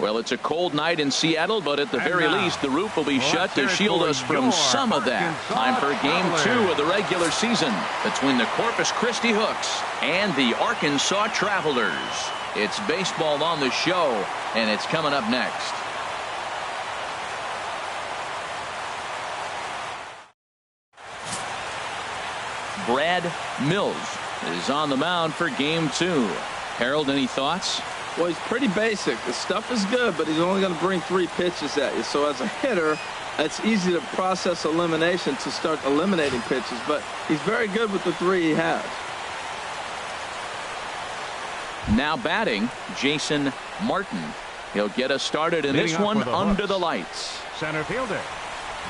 Well, it's a cold night in Seattle, but at the very least, the roof will be shut to shield us from some of that. Time for Game 2 of the regular season between the Corpus Christi Hooks and the Arkansas Travelers. It's baseball on the show, and it's coming up next. Brad Mills is on the mound for Game 2. Harold, any thoughts? Well, he's pretty basic. The stuff is good, but he's only going to bring 3 pitches at you. So as a hitter, it's easy to process elimination to start eliminating pitches, but he's very good with the 3 he has. Now batting, Jason Martin. He'll get us started in this one under the lights. Center fielder,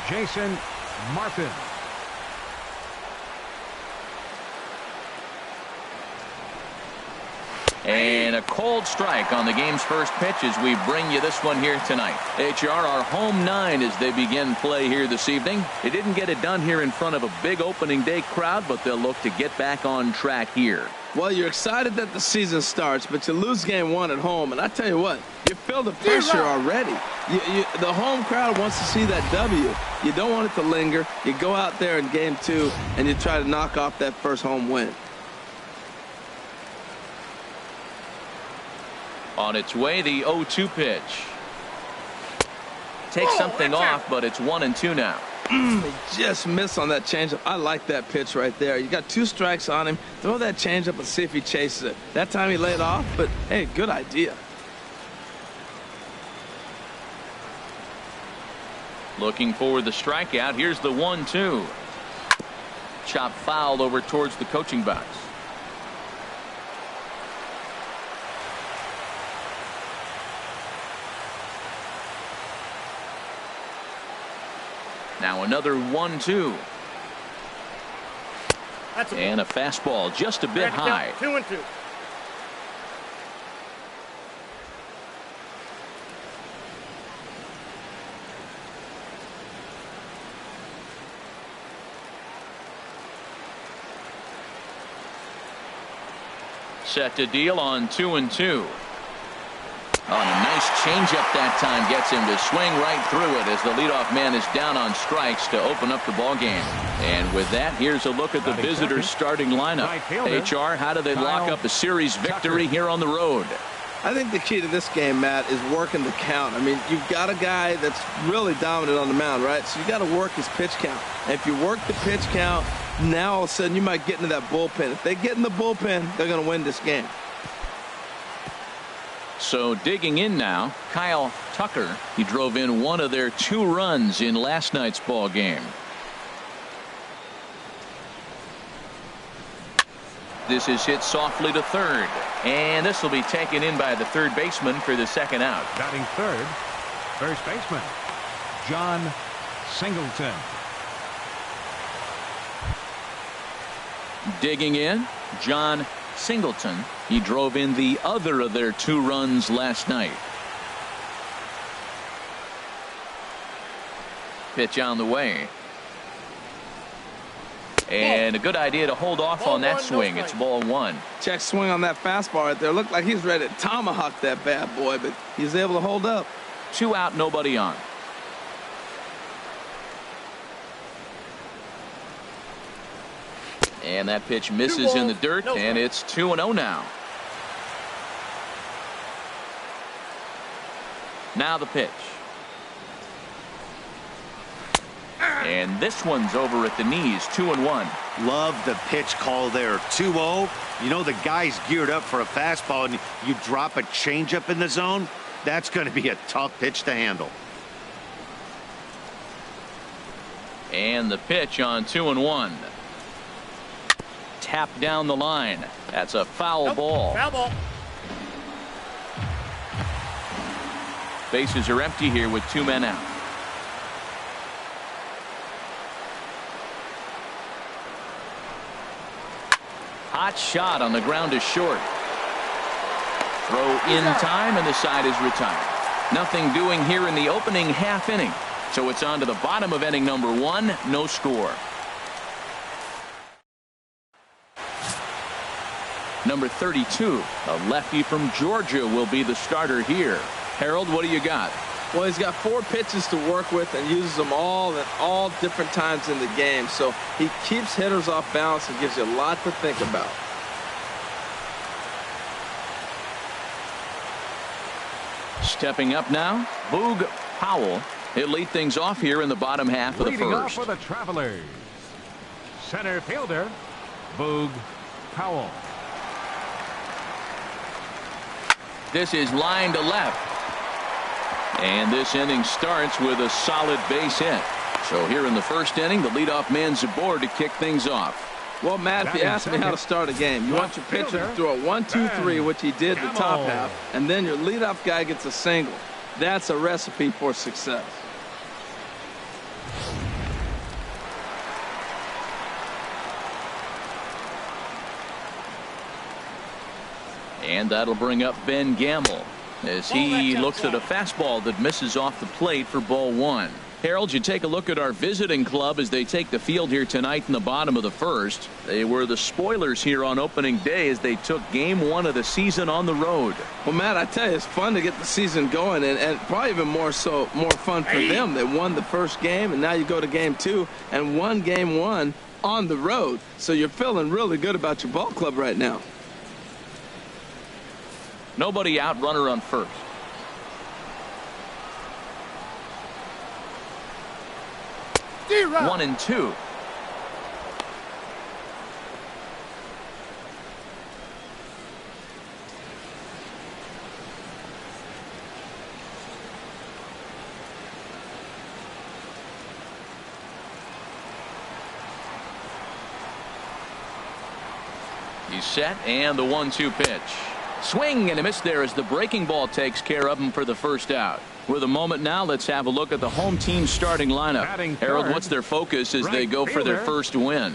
Jason Martin. And a cold strike on the game's first pitch as we bring you this one here tonight. HR, our home 9 as they begin play here this evening. They didn't get it done here in front of a big opening day crowd, but they'll look to get back on track here. Well, you're excited that the season starts, but you lose Game 1 at home. And I tell you what, you feel the pressure already. The home crowd wants to see that W. You don't want it to linger. You go out there in Game 2 and you try to knock off that first home win. On its way, the 0-2 pitch. Takes something off, but it's 1-2 now. He just missed on that changeup. I like that pitch right there. You got 2 strikes on him. Throw that changeup and see if he chases it. That time he laid off, but hey, good idea. Looking for the strikeout. Here's the 1-2. Chop foul over towards the coaching box. Now another 1-2. And a fastball just a bit high. 2-2. Set to deal on 2-2. Oh, and a nice changeup that time gets him to swing right through it as the leadoff man is down on strikes to open up the ball game. And with that, here's a look at the visitors' starting lineup. HR, how do they lock up a series victory here on the road? I think the key to this game, Matt, is working the count. I mean, you've got a guy that's really dominant on the mound, right? So you got to work his pitch count. And if you work the pitch count, now all of a sudden you might get into that bullpen. If they get in the bullpen, they're going to win this game. So digging in now, Kyle Tucker. He drove in one of their 2 runs in last night's ball game. This is hit softly to third, and this will be taken in by the third baseman for the second out. Batting third, first baseman John Singleton. Digging in, John Singleton. He drove in the other of their 2 runs last night. Pitch on the way. And a good idea to hold off on that swing. It's ball 1. Check swing on that fastball right there. Looked like he's ready to tomahawk that bad boy, but he's able to hold up. 2 out, nobody on. And that pitch misses in the dirt, and it's 2-0 now. Now the pitch. And this one's over at the knees, 2-1. Love the pitch call there. 2-0. You know the guy's geared up for a fastball, and you drop a changeup in the zone. That's going to be a tough pitch to handle. And the pitch on 2-1. Tap down the line. That's a foul ball. Foul ball. Bases are empty here with 2 men out. Hot shot on the ground is short. Throw in time, and the side is retired. Nothing doing here in the opening half inning. So it's on to the bottom of inning number 1. No score. Number 32, a lefty from Georgia, will be the starter here. Harold, what do you got? Well, he's got 4 pitches to work with and uses them all at all different times in the game. So he keeps hitters off balance and gives you a lot to think about. Stepping up now, Boog Powell. He'll lead things off here in the bottom half of the Leading off first. for the Travelers, center fielder, Boog Powell. This is line to left. And this inning starts with a solid base hit. So here in the first inning, the leadoff man's aboard to kick things off. Well, Matt, if you ask me how to start a game, you want your pitcher to throw a 1-2-3, which he did the top half, and then your leadoff guy gets a single. That's a recipe for success. And that'll bring up Ben Gamble as he looks at a fastball that misses off the plate for ball 1. Harold, you take a look at our visiting club as they take the field here tonight in the bottom of the first. They were the spoilers here on opening day as they took game 1 of the season on the road. Well, Matt, I tell you, it's fun to get the season going, and probably even more fun for them. They won the first game, and now you go to game 2 and won game 1 on the road. So you're feeling really good about your ball club right now. Nobody out, runner on first. D-Rock. 1-2. He's set, and the 1-2 pitch. Swing and a miss there as the breaking ball takes care of him for the first out. With a moment now, let's have a look at the home team starting lineup. Harold, what's their focus as they go for their first win?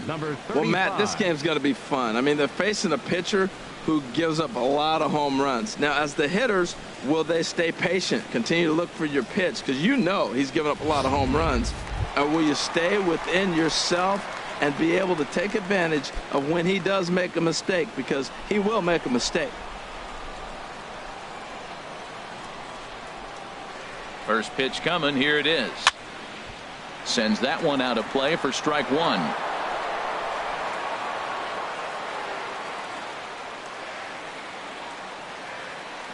Well, Matt, this game's going to be fun. I mean, they're facing a pitcher who gives up a lot of home runs. Now, as the hitters, will they stay patient, continue to look for your pitch? Because you know he's giving up a lot of home runs. Or will you stay within yourself and be able to take advantage of when he does make a mistake? Because he will make a mistake. First pitch coming. Here it is. Sends that one out of play for strike 1.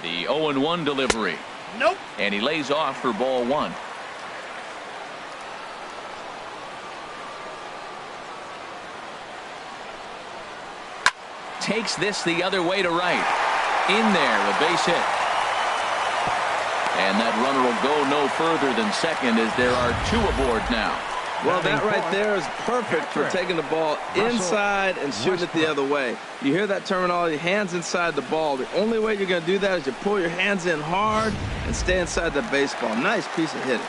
The 0-1 delivery. Nope. And he lays off for ball 1. Takes this the other way to right. In there, a base hit. And that runner will go no further than second as there are 2 aboard now. Well, that right there is perfect for taking the ball inside and shooting it the other way. You hear that terminology, hands inside the ball. The only way you're going to do that is you pull your hands in hard and stay inside the baseball. Nice piece of hitting.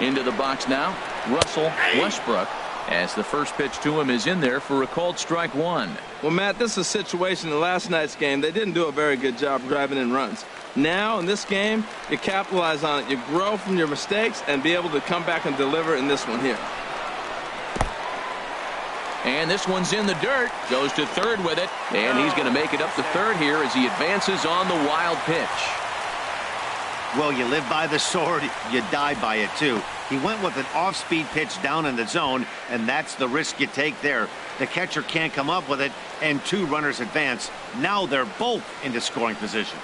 Into the box now, Russell Westbrook, as the first pitch to him is in there for a called strike 1. Well, Matt, this is a situation in last night's game. They didn't do a very good job driving in runs. Now, in this game, you capitalize on it. You grow from your mistakes and be able to come back and deliver in this one here. And this one's in the dirt. Goes to third with it. And he's going to make it up to third here as he advances on the wild pitch. Well, you live by the sword, you die by it, too. He went with an off-speed pitch down in the zone, and that's the risk you take there. The catcher can't come up with it, and 2 runners advance. Now they're both into scoring position.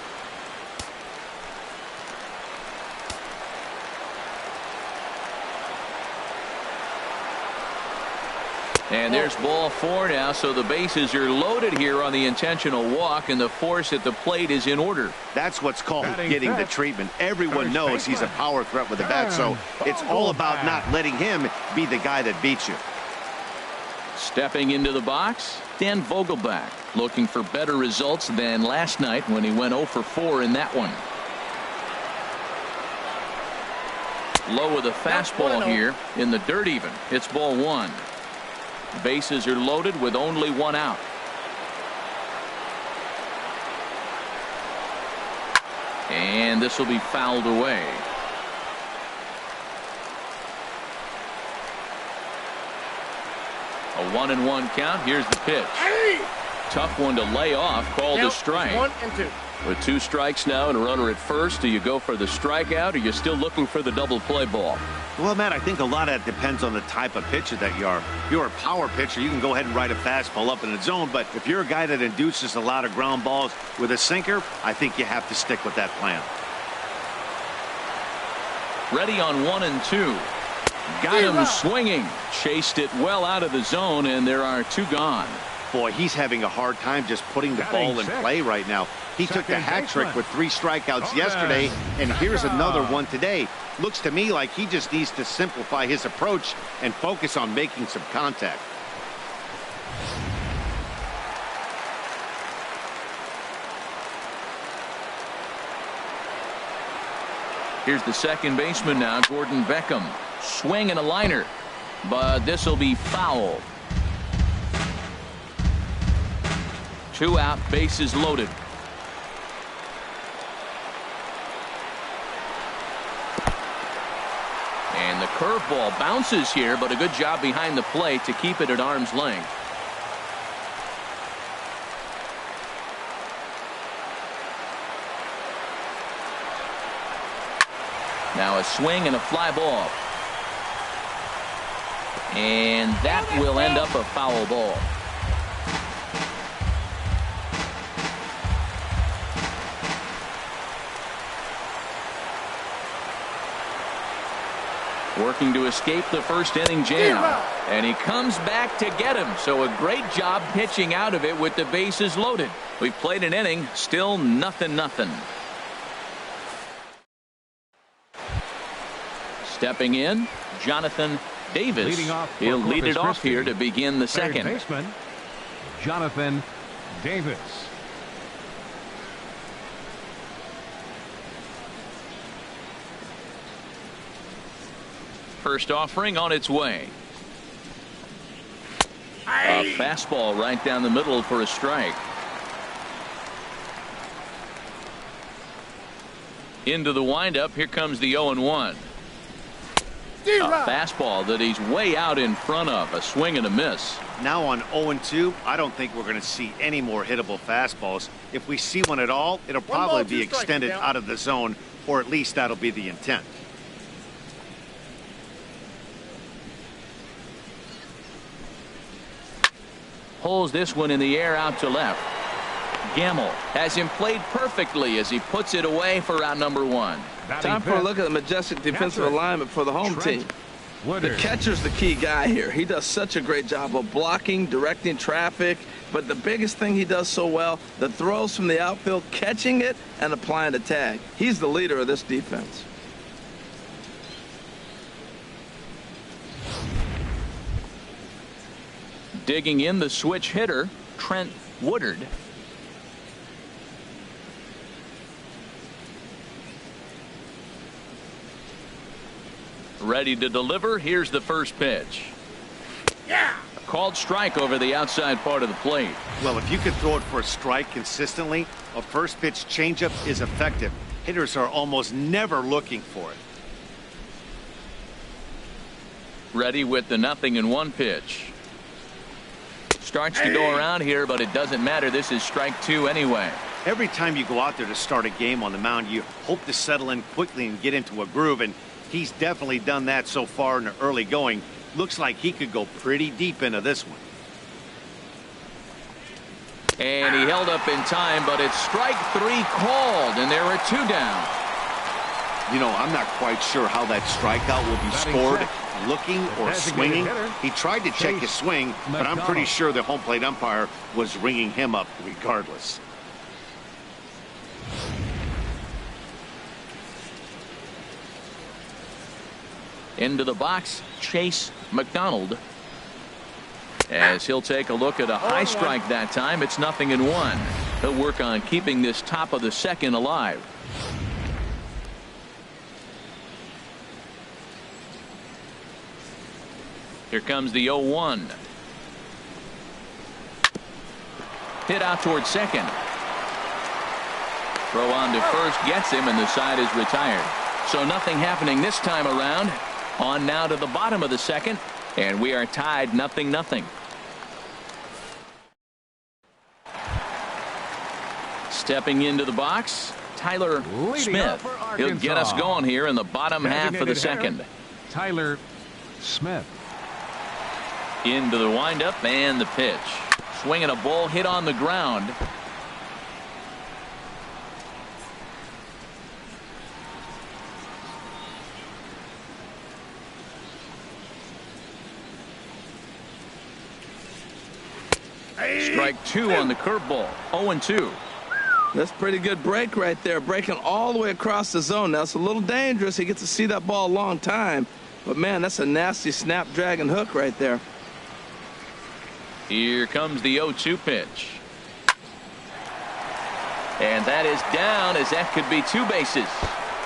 And there's ball 4 now, so the bases are loaded here on the intentional walk, and the force at the plate is in order. That's what's called getting the treatment. Everyone knows he's a power threat with the bat, so it's all about not letting him be the guy that beats you. Stepping into the box, Dan Vogelbach, looking for better results than last night when he went 0 for 4 in that one. Low with a fastball here in the dirt even. It's ball 1. Bases are loaded with only 1 out. And this will be fouled away. A 1-1 count. Here's the pitch. Tough one to lay off. Called a strike. 1-2. With 2 strikes now and a runner at first, do you go for the strikeout or are you still looking for the double play ball? Well, Matt, I think a lot of that depends on the type of pitcher that you are. If you're a power pitcher, you can go ahead and ride a fastball up in the zone. But if you're a guy that induces a lot of ground balls with a sinker, I think you have to stick with that plan. Ready on 1 and 2. Got him swinging. Chased it well out of the zone, and there are 2 gone. Boy, he's having a hard time just putting the ball in play right now. He took the hat trick with 3 strikeouts yesterday, and here's another one today. Looks to me like he just needs to simplify his approach and focus on making some contact. Here's the second baseman now, Gordon Beckham. Swing and a liner, but this will be foul. 2 out, bases loaded. And the curveball bounces here, but a good job behind the plate to keep it at arm's length. Now a swing and a fly ball. And that will end up a foul ball. Working to escape the first inning jam. And he comes back to get him. So a great job pitching out of it with the bases loaded. We've played an inning, still 0-0. Stepping in, Jonathan Davis. He'll lead it off here to begin the second. Third baseman, Jonathan Davis. First offering on its way. A fastball right down the middle for a strike. Into the windup. Here comes the 0-1. A fastball that he's way out in front of. A swing and a miss. Now on 0-2, I don't think we're going to see any more hittable fastballs. If we see one at all, it'll probably be extended out of the zone, or at least that'll be the intent. Pulls this one in the air out to left. Gamble has him played perfectly as he puts it away for out number 1. Time for a look at the majestic defensive alignment for the home team. The catcher's the key guy here. He does such a great job of blocking, directing traffic, but the biggest thing he does so well, the throws from the outfield, catching it and applying the tag. He's the leader of this defense. Digging in, the switch hitter, Trent Woodard. Ready to deliver. Here's the first pitch. Yeah. Called strike over the outside part of the plate. Well, if you can throw it for a strike consistently, a first pitch changeup is effective. Hitters are almost never looking for it. Ready with the 0-1 pitch. Starts to go around here, but it doesn't matter. This is strike 2 anyway. Every time you go out there to start a game on the mound, you hope to settle in quickly and get into a groove, and he's definitely done that so far in the early going. Looks like he could go pretty deep into this one. And he held up in time, but it's strike 3 called, and there are 2 down. You know, I'm not quite sure how that strikeout will be scored. Looking or swinging. He tried to check his swing, but I'm pretty sure the home plate umpire was ringing him up regardless. Into the box, Chase McDonald. As he'll take a look at a high strike that time, it's 0-1. He'll work on keeping this top of the second alive. Here comes the 0-1. Hit out towards second. Throw on to first gets him, and the side is retired. So nothing happening this time around. On now to the bottom of the second, and we are tied 0-0. Stepping into the box, Tyler Smith. He'll get us going here in the bottom half of the second. Tyler Smith. Into the windup and the pitch. Swinging a ball hit on the ground. Strike two on the curveball. 0-2. That's a pretty good break right there. Breaking all the way across the zone. Now, it's a little dangerous. He gets to see that ball a long time. But, man, that's a nasty snapdragon hook right there. Here comes the 0-2 pitch. And that is down, as that could be two bases.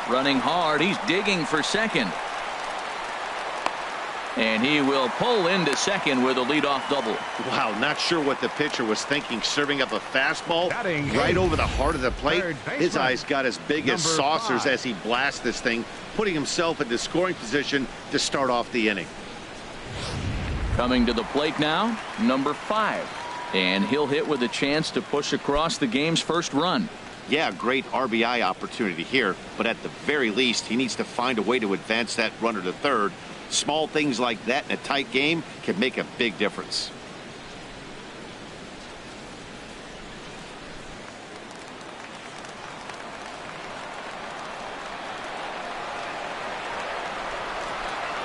Running hard. He's digging for second. And he will pull into second with a leadoff double. Wow, not sure what the pitcher was thinking, serving up a fastball right over the heart of the plate. His eyes got as big as saucers as he blasts this thing, putting himself into scoring position to start off the inning. Coming to the plate now, number 5. And he'll hit with a chance to push across the game's first run. Yeah, great RBI opportunity here, but at the very least, he needs to find a way to advance that runner to third. Small things like that in a tight game can make a big difference.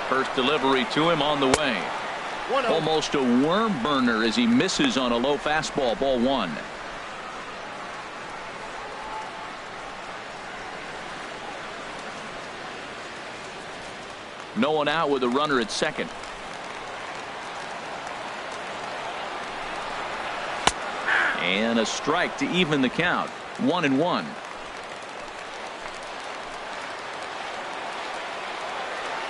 First delivery to him on the way. Almost a worm burner as he misses on a low fastball. Ball 1. No one out with a runner at second. And a strike to even the count. 1-1.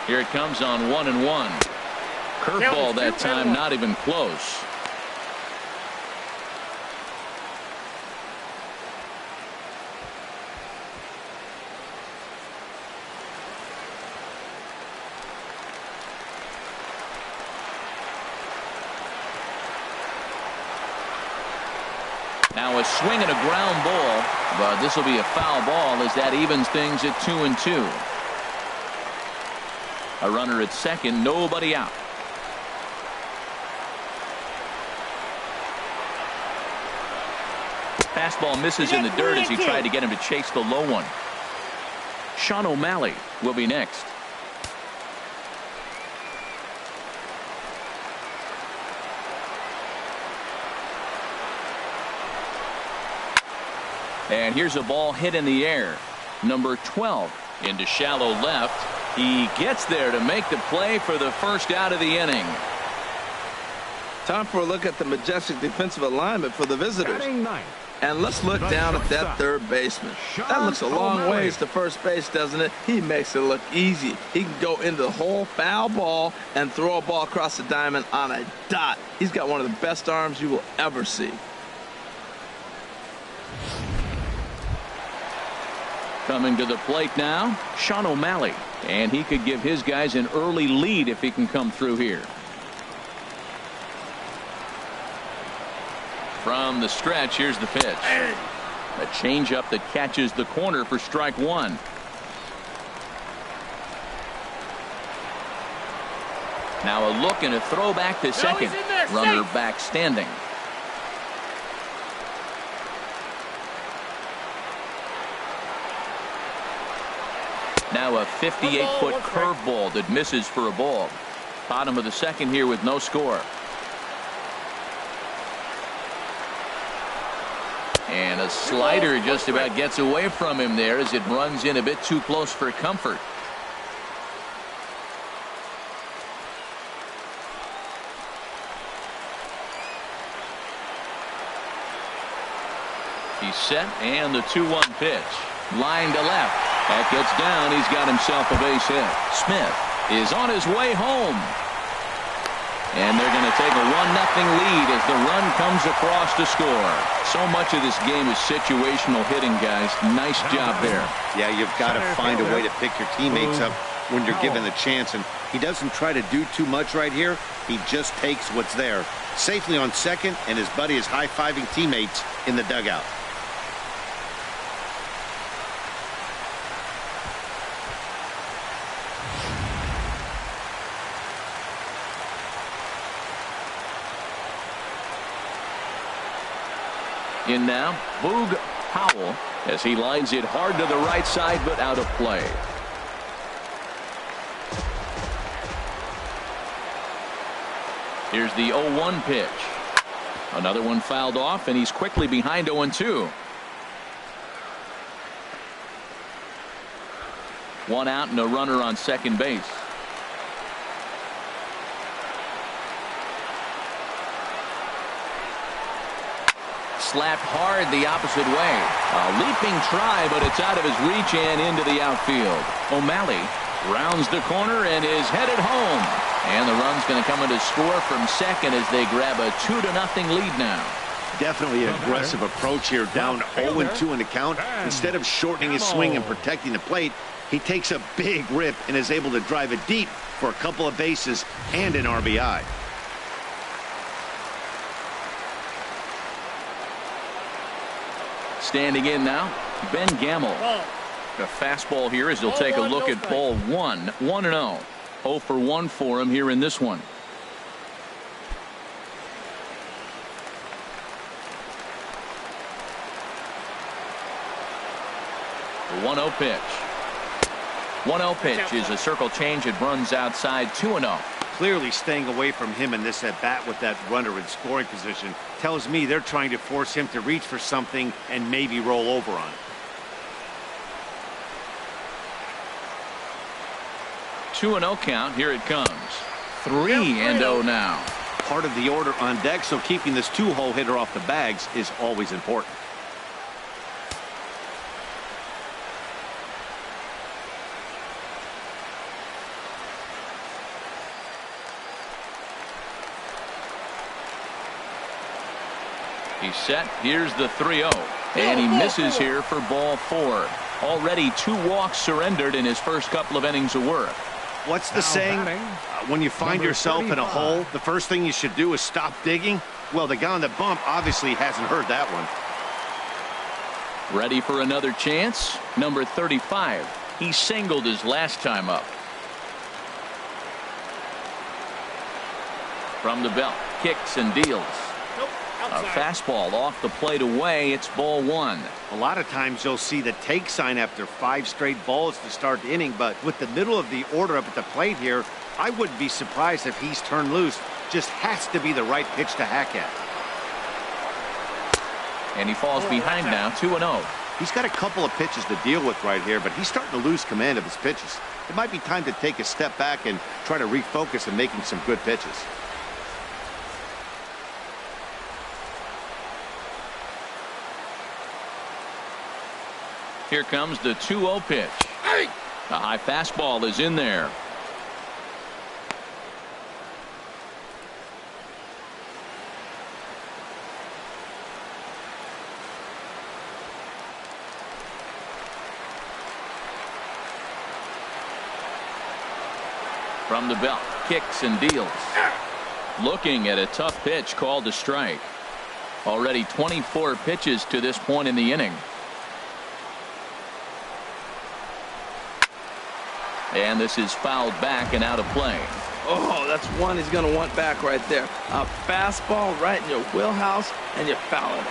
Here it comes on 1-1. Curveball that time, not even close. Now a swing and a ground ball, but this will be a foul ball as that evens things at 2-2. A runner at second, nobody out. Fastball misses in the dirt as he tried to get him to chase the low one. Sean O'Malley will be next. And here's a ball hit in the air. Number 12 into shallow left. He gets there to make the play for the first out of the inning. Time for a look at the majestic defensive alignment for the visitors. And let's look down at that third baseman. That looks a long ways to first base, doesn't it? He makes it look easy. He can go into the hole, foul ball, and throw a ball across the diamond on a dot. He's got one of the best arms you will ever see. Coming to the plate now, Sean O'Malley. And he could give his guys an early lead if he can come through here. From the stretch, here's the pitch. A changeup that catches the corner for strike 1. Now a look and a throw back to second. Runner back standing. Now a 58-foot curveball that misses for a ball. Bottom of the second here with no score. And a slider just about gets away from him there as it runs in a bit too close for comfort. He's set, and the 2-1 pitch. Line to left. That gets down. He's got himself a base hit. Smith is on his way home. And they're going to take a 1-0 lead as the run comes across to score. So much of this game is situational hitting, guys. Nice job there. Yeah, you've got to find a way to pick your teammates up when you're given the chance. And he doesn't try to do too much right here. He just takes what's there. Safely on second, and his buddy is high-fiving teammates in the dugout. In now, Boog Powell, as he lines it hard to the right side, but out of play. Here's the 0-1 pitch. Another one fouled off, and he's quickly behind 0-2. One out and a runner on second base. Slapped hard the opposite way. A leaping try, but it's out of his reach and into the outfield. O'Malley rounds the corner and is headed home. And the run's going to come in to score from second as they grab a 2-0 lead now. Definitely an aggressive approach here, down 0-2 in the count. Instead of shortening his swing and protecting the plate, he takes a big rip and is able to drive it deep for a couple of bases and an RBI. Standing in now, Ben Gamel. The fastball here as he'll take a look at ball one. 1-0. 0 for 1 for him here in this one. The 1-0 pitch. 1-0 pitch is a circle change. It runs outside 2-0. Clearly staying away from him in this at bat with that runner in scoring position tells me they're trying to force him to reach for something and maybe roll over on it. 2-0 count. Here it comes. 3-0 now. Part of the order on deck, so keeping this two-hole hitter off the bags is always important. He's set. Here's the 3-0. And he misses here for ball 4. Already 2 walks surrendered in his first couple of innings of work. What's the saying? When you find yourself in a hole, the first thing you should do is stop digging. Well, the guy on the bump obviously hasn't heard that one. Ready for another chance? Number 35. He singled his last time up. From the belt. Kicks and deals. A fastball off the plate away. It's ball 1. A lot of times you'll see the take sign after 5 straight balls to start the inning, but with the middle of the order up at the plate here, I wouldn't be surprised if he's turned loose. Just has to be the right pitch to hack at. And he falls behind now, 2-0. He's got a couple of pitches to deal with right here, but he's starting to lose command of his pitches. It might be time to take a step back and try to refocus on making some good pitches. Here comes the 2-0 pitch. The high fastball is in there. From the belt, kicks and deals. Looking at a tough pitch called a strike. Already 24 pitches to this point in the inning. And this is fouled back and out of play. Oh, that's one he's going to want back right there. A fastball right in your wheelhouse, and you foul it.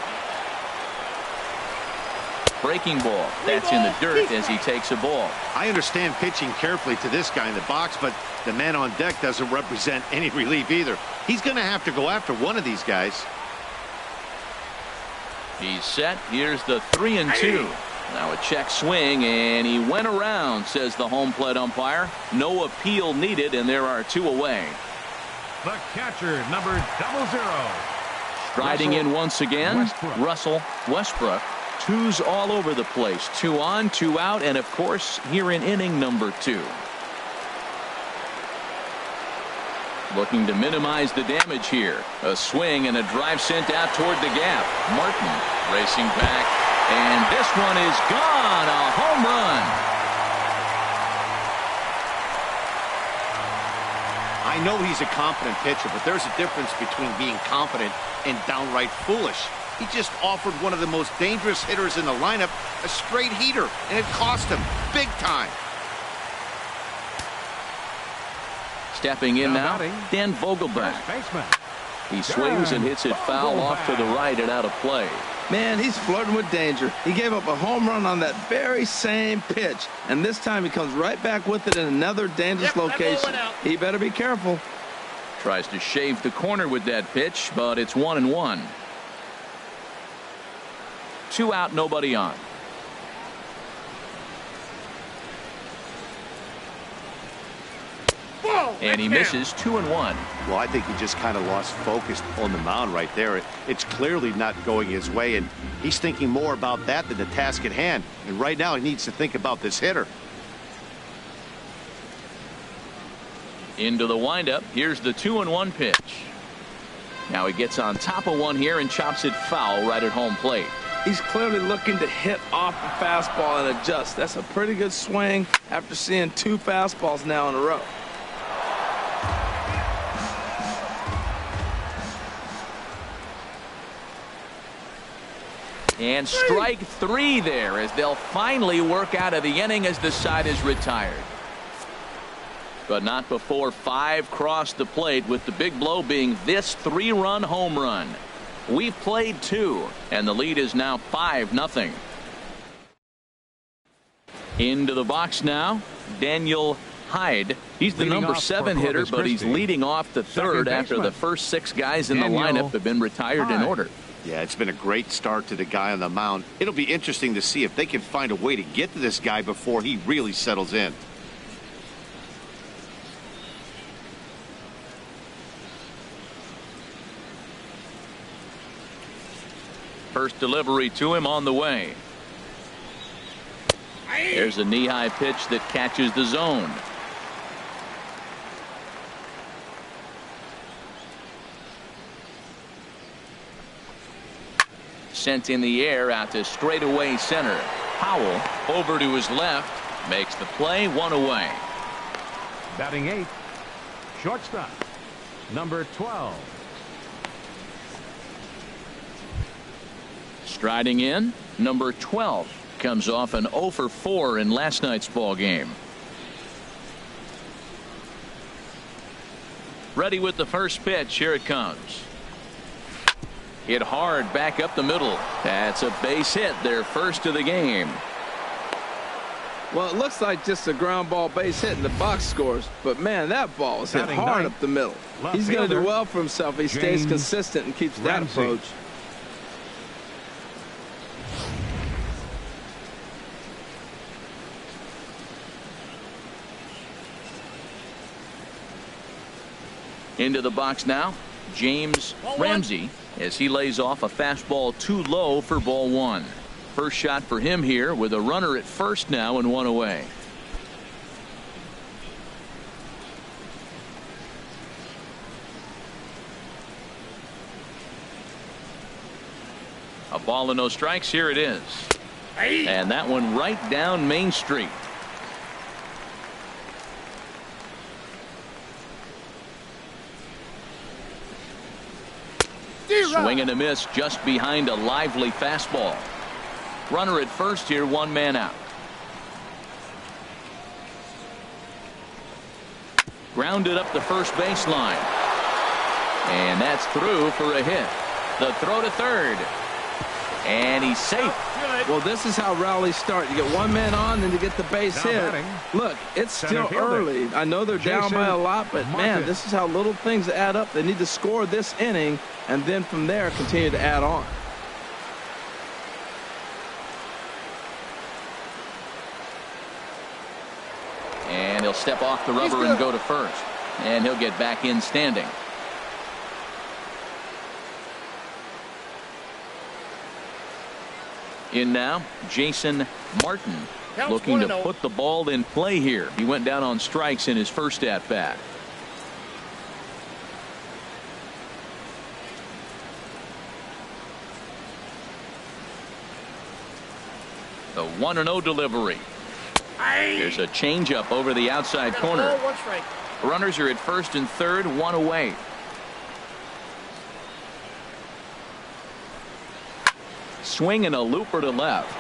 Breaking ball. That's in the dirt as he takes a ball. I understand pitching carefully to this guy in the box, but the man on deck doesn't represent any relief either. He's going to have to go after one of these guys. He's set. Here's the 3-2. Now a check swing, and he went around, says the home plate umpire. No appeal needed, and there are 2 away. The catcher, number 00. Striding in once again, Russell Westbrook. 2s all over the place. 2 on, 2 out, and of course, here in inning number 2. Looking to minimize the damage here. A swing and a drive sent out toward the gap. Martin racing back. And this one is gone. A home run. I know he's a confident pitcher, but there's a difference between being confident and downright foolish. He just offered one of the most dangerous hitters in the lineup a straight heater, and it cost him big time. Stepping in now, Dan Vogelbach. He swings and hits it foul off to the right and out of play. Man, he's flirting with danger. He gave up a home run on that very same pitch, and this time he comes right back with it in another dangerous location. He better be careful. Tries to shave the corner with that pitch, but it's 1-1. 2 out, nobody on. And he misses 2-1. Well, I think he just kind of lost focus on the mound right there. It's clearly not going his way, and he's thinking more about that than the task at hand. And right now he needs to think about this hitter. Into the windup. Here's the 2-1 pitch. Now he gets on top of one here and chops it foul right at home plate. He's clearly looking to hit off the fastball and adjust. That's a pretty good swing after seeing 2 fastballs now in a row. And strike 3 there as they'll finally work out of the inning as the side is retired. But not before 5 cross the plate, with the big blow being this 3-run home run. We've played 2, and the lead is now 5-0. Into the box now, Daniel Hyde. He's the number 7 hitter, but he's leading off the 3rd after the first 6 guys in the lineup have been retired in order. Yeah, it's been a great start to the guy on the mound. It'll be interesting to see if they can find a way to get to this guy before he really settles in. First delivery to him on the way. There's a knee-high pitch that catches the zone. Sent in the air out to straightaway center. Powell over to his left, makes the play, 1 away. Batting 8th, shortstop, number 12. Striding in, number 12 comes off an 0 for 4 in last night's ball game. Ready with the first pitch. Here it comes. Hit hard back up the middle. That's a base hit, their first of the game. Well, it looks like just a ground ball base hit in the box scores, but man, that ball was hit hard up the middle. He's going to do well for himself if he stays consistent and keeps that approach. Into the box now, James Ramsey, as he lays off a fastball too low for ball 1. First shot for him here with a runner at first now and 1 away. A ball and no strikes. Here it is. And that one right down Main Street. Swing and a miss just behind a lively fastball. Runner at first here, 1 man out. Grounded up the first baseline. And that's through for a hit. The throw to third. And he's safe. Well, this is how rallies start. You get 1 man on, then you get the base hit. Look, it's still early. I know they're down by a lot, but man, this is how little things add up. They need to score this inning, and then from there continue to add on. And he'll step off the rubber and go to first. And he'll get back in standing. In now, Jason Martin, looking to put the ball in play here. He went down on strikes in his first at bat. The 1-0 delivery. There's a changeup over the outside corner. Runners are at first and third, 1 away. Swing and a looper to left.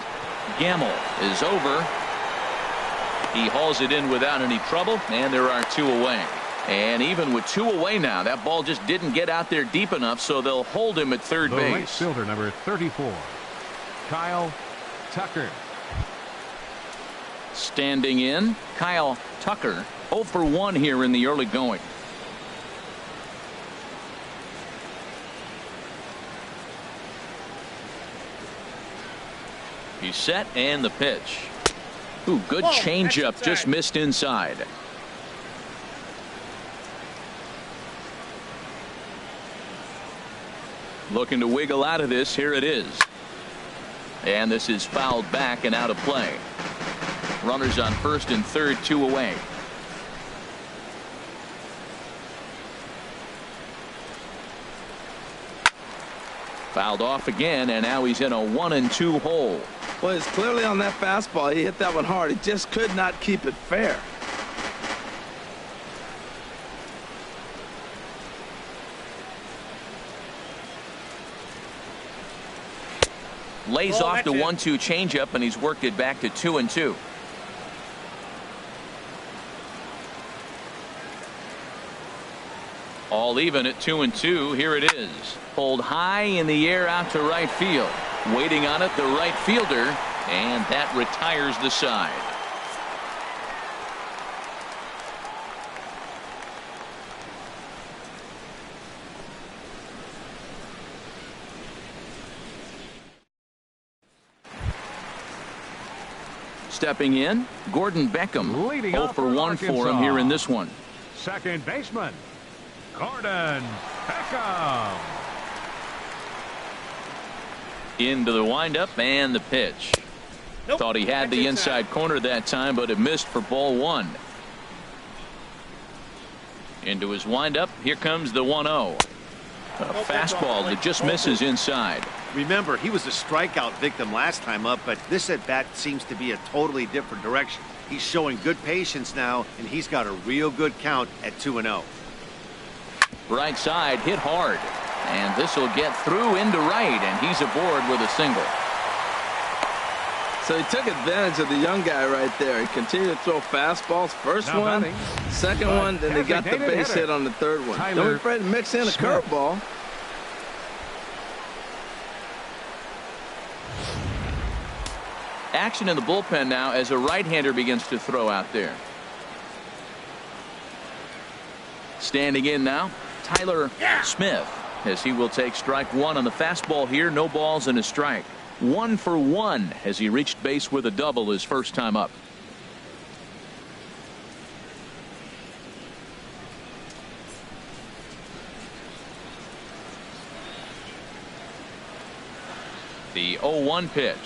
Gamble is over. He hauls it in without any trouble, and there are 2 away. And even with 2 away now, that ball just didn't get out there deep enough, so they'll hold him at third The right base. fielder, number 34, Kyle Tucker. Standing in, Kyle Tucker, 0 for 1 here in the early going. He's set, and the pitch. Ooh, good changeup, just missed inside. Looking to wiggle out of this. Here it is. And this is fouled back and out of play. Runners on first and third, 2 away. Fouled off again, and now he's in a 1-2 hole. Well, he's clearly on that fastball. He hit that one hard. He just could not keep it fair. Lays off the 1-2 changeup, and he's worked it back to 2-2. All even at 2-2. Here it is. Pulled high in the air out to right field. Waiting on it, the right fielder, and that retires the side. Stepping in, Gordon Beckham. Leading 0 off for 1 for him here in this one. Second baseman, Gordon Beckham. Into the windup and the pitch. Thought he had the inside corner that time, but it missed for ball 1. Into his windup. Here comes the 1-0. A fastball that just misses inside. Remember, he was a strikeout victim last time up, but this at bat seems to be a totally different direction. He's showing good patience now, and he's got a real good count at 2-0. Right side, hit hard, and this will get through into right, and he's aboard with a single. So he took advantage of the young guy right there. He continued to throw fastballs. First Now one, batting, second one, then he got the designated base hitter, hit on the third one. Tyler Don't be afraid to mix in a Smith. curveball. Action in the bullpen now as a right-hander begins to throw out there. Standing in now, Tyler Smith, as he will take strike 1 on the fastball here. No balls and a strike. 1 for 1 as he reached base with a double his first time up. The 0-1 pitch.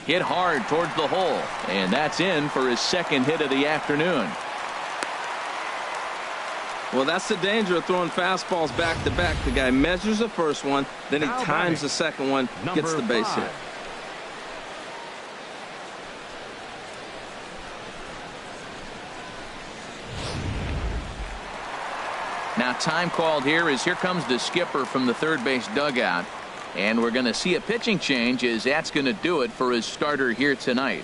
Hit hard towards the hole, and that's in for his second hit of the afternoon. Well, that's the danger of throwing fastballs back to back. The guy measures the first one, then he Now times batting, the second one, gets the base hit. Now time called here as here comes the skipper from the third base dugout. And we're going to see a pitching change as that's going to do it for his starter here tonight.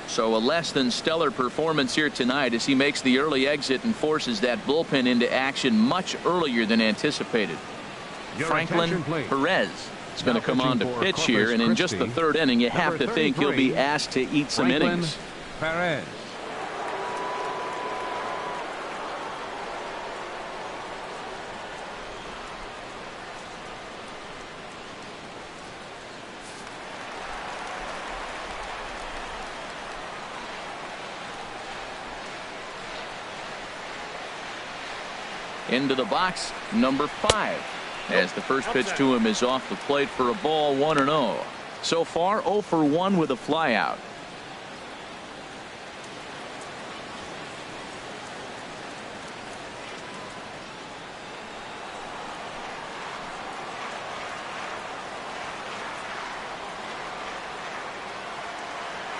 So a less than stellar performance here tonight as he makes the early exit and forces that bullpen into action much earlier than anticipated. Your Franklin attention, please. Perez is going to come on to pitching for pitch Corpus here, and in just the Christi, third inning you have number to think he'll 33, be asked to eat some Franklin innings. Perez. Into the box, number 5, as the first pitch to him is off the plate for a ball, 1-0. So far 0 for 1 with a flyout.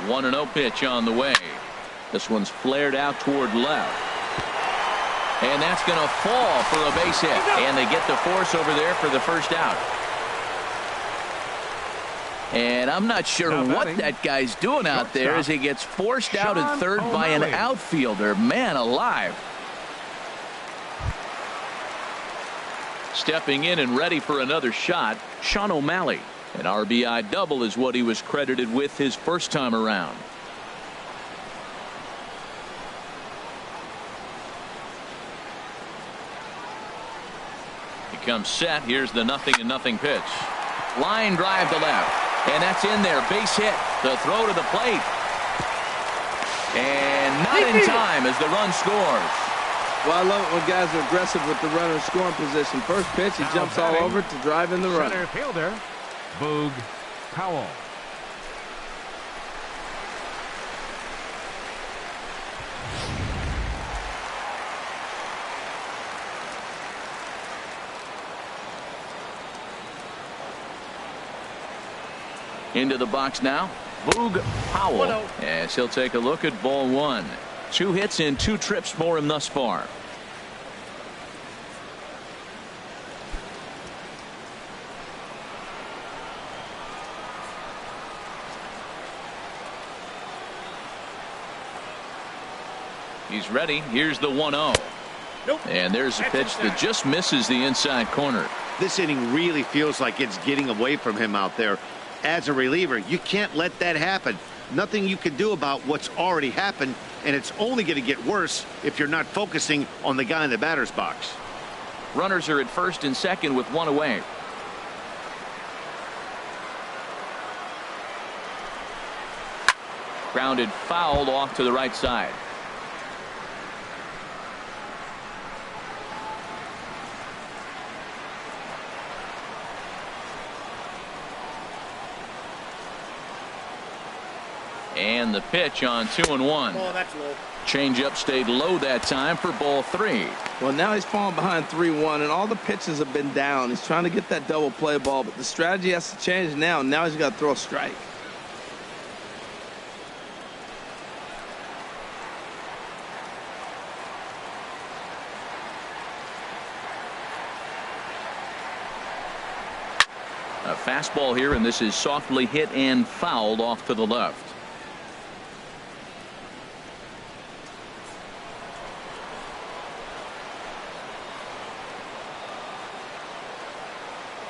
One 1-0 pitch on the way. This one's flared out toward left. And that's going to fall for a base hit. And they get the force over there for the first out. And I'm not sure what that guy's doing out there as he gets forced out at third by an outfielder. Man alive. Stepping in and ready for another shot, Sean O'Malley. An RBI double is what he was credited with his first time around. He comes set. Here's the 0-0 pitch. Line drive to left. And that's in there. Base hit. The throw to the plate. And not in time as the run scores. Well, I love it when guys are aggressive with the runner in scoring position. First pitch, he jumps all over to drive in the run. Center fielder, Boog Powell. Into the box now, Boog Powell, as he'll take a look at ball one. 2 hits in 2 trips for him thus far. He's ready. Here's the 1-0. And there's a pitch that just misses the inside corner. This inning really feels like it's getting away from him out there. As a reliever, you can't let that happen. Nothing you can do about what's already happened, and it's only going to get worse if you're not focusing on the guy in the batter's box. Runners are at first and second with 1 away. Grounded foul off to the right side. And the pitch on 2-1. Oh, that's low. Changeup stayed low that time for ball 3. Well, now he's falling behind 3-1, and all the pitches have been down. He's trying to get that double play ball, but the strategy has to change now. Now he's got to throw a strike. A fastball here, and this is softly hit and fouled off to the left.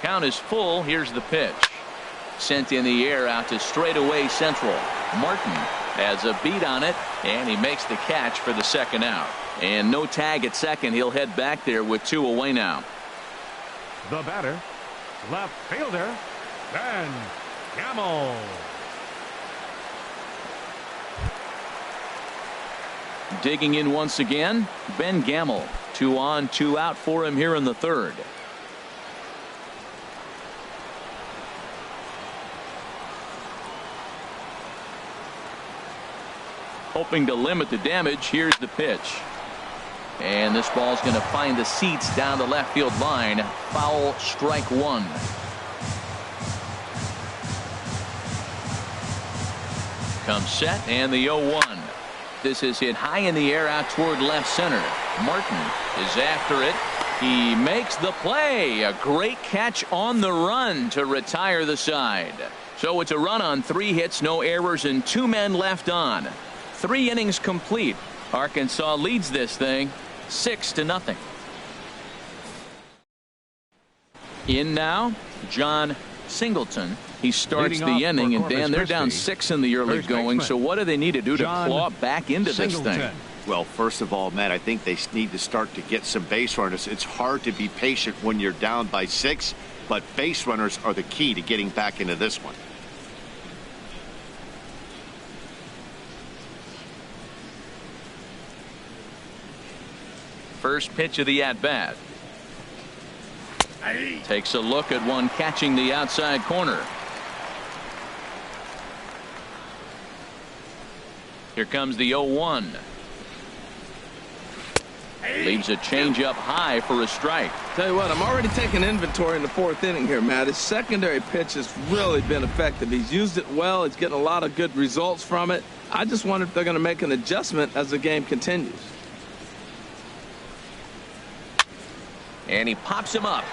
Count is full. Here's the pitch. Sent in the air out to straightaway central. Martin has a beat on it, and he makes the catch for the second out. And no tag at second. He'll head back there with 2 away now. The batter, left fielder, Ben Gamel. Digging in once again, Ben Gamel. 2 on, 2 out for him here in the third. Hoping to limit the damage. Here's the pitch. And this ball's going to find the seats down the left field line. Foul, strike 1. Comes set, and the 0-1. This is hit high in the air out toward left center. Martin is after it. He makes the play. A great catch on the run to retire the side. So it's a run on 3 hits, no errors, and 2 men left on. 3 innings complete. Arkansas leads this thing 6-0. In now, John Singleton. He starts the inning, and Dan, they're down 6 in the early going. So what do they need to do to claw back into this thing? Well, first of all, Matt, I think they need to start to get some base runners. It's hard to be patient when you're down by 6, but base runners are the key to getting back into this one. First pitch of the at-bat. Takes a look at one catching the outside corner. Here comes the 0-1. Leaves a changeup high for a strike. Tell you what, I'm already taking inventory in the 4th inning here, Matt. His secondary pitch has really been effective. He's used it well. He's getting a lot of good results from it. I just wonder if they're going to make an adjustment as the game continues. And he pops him up,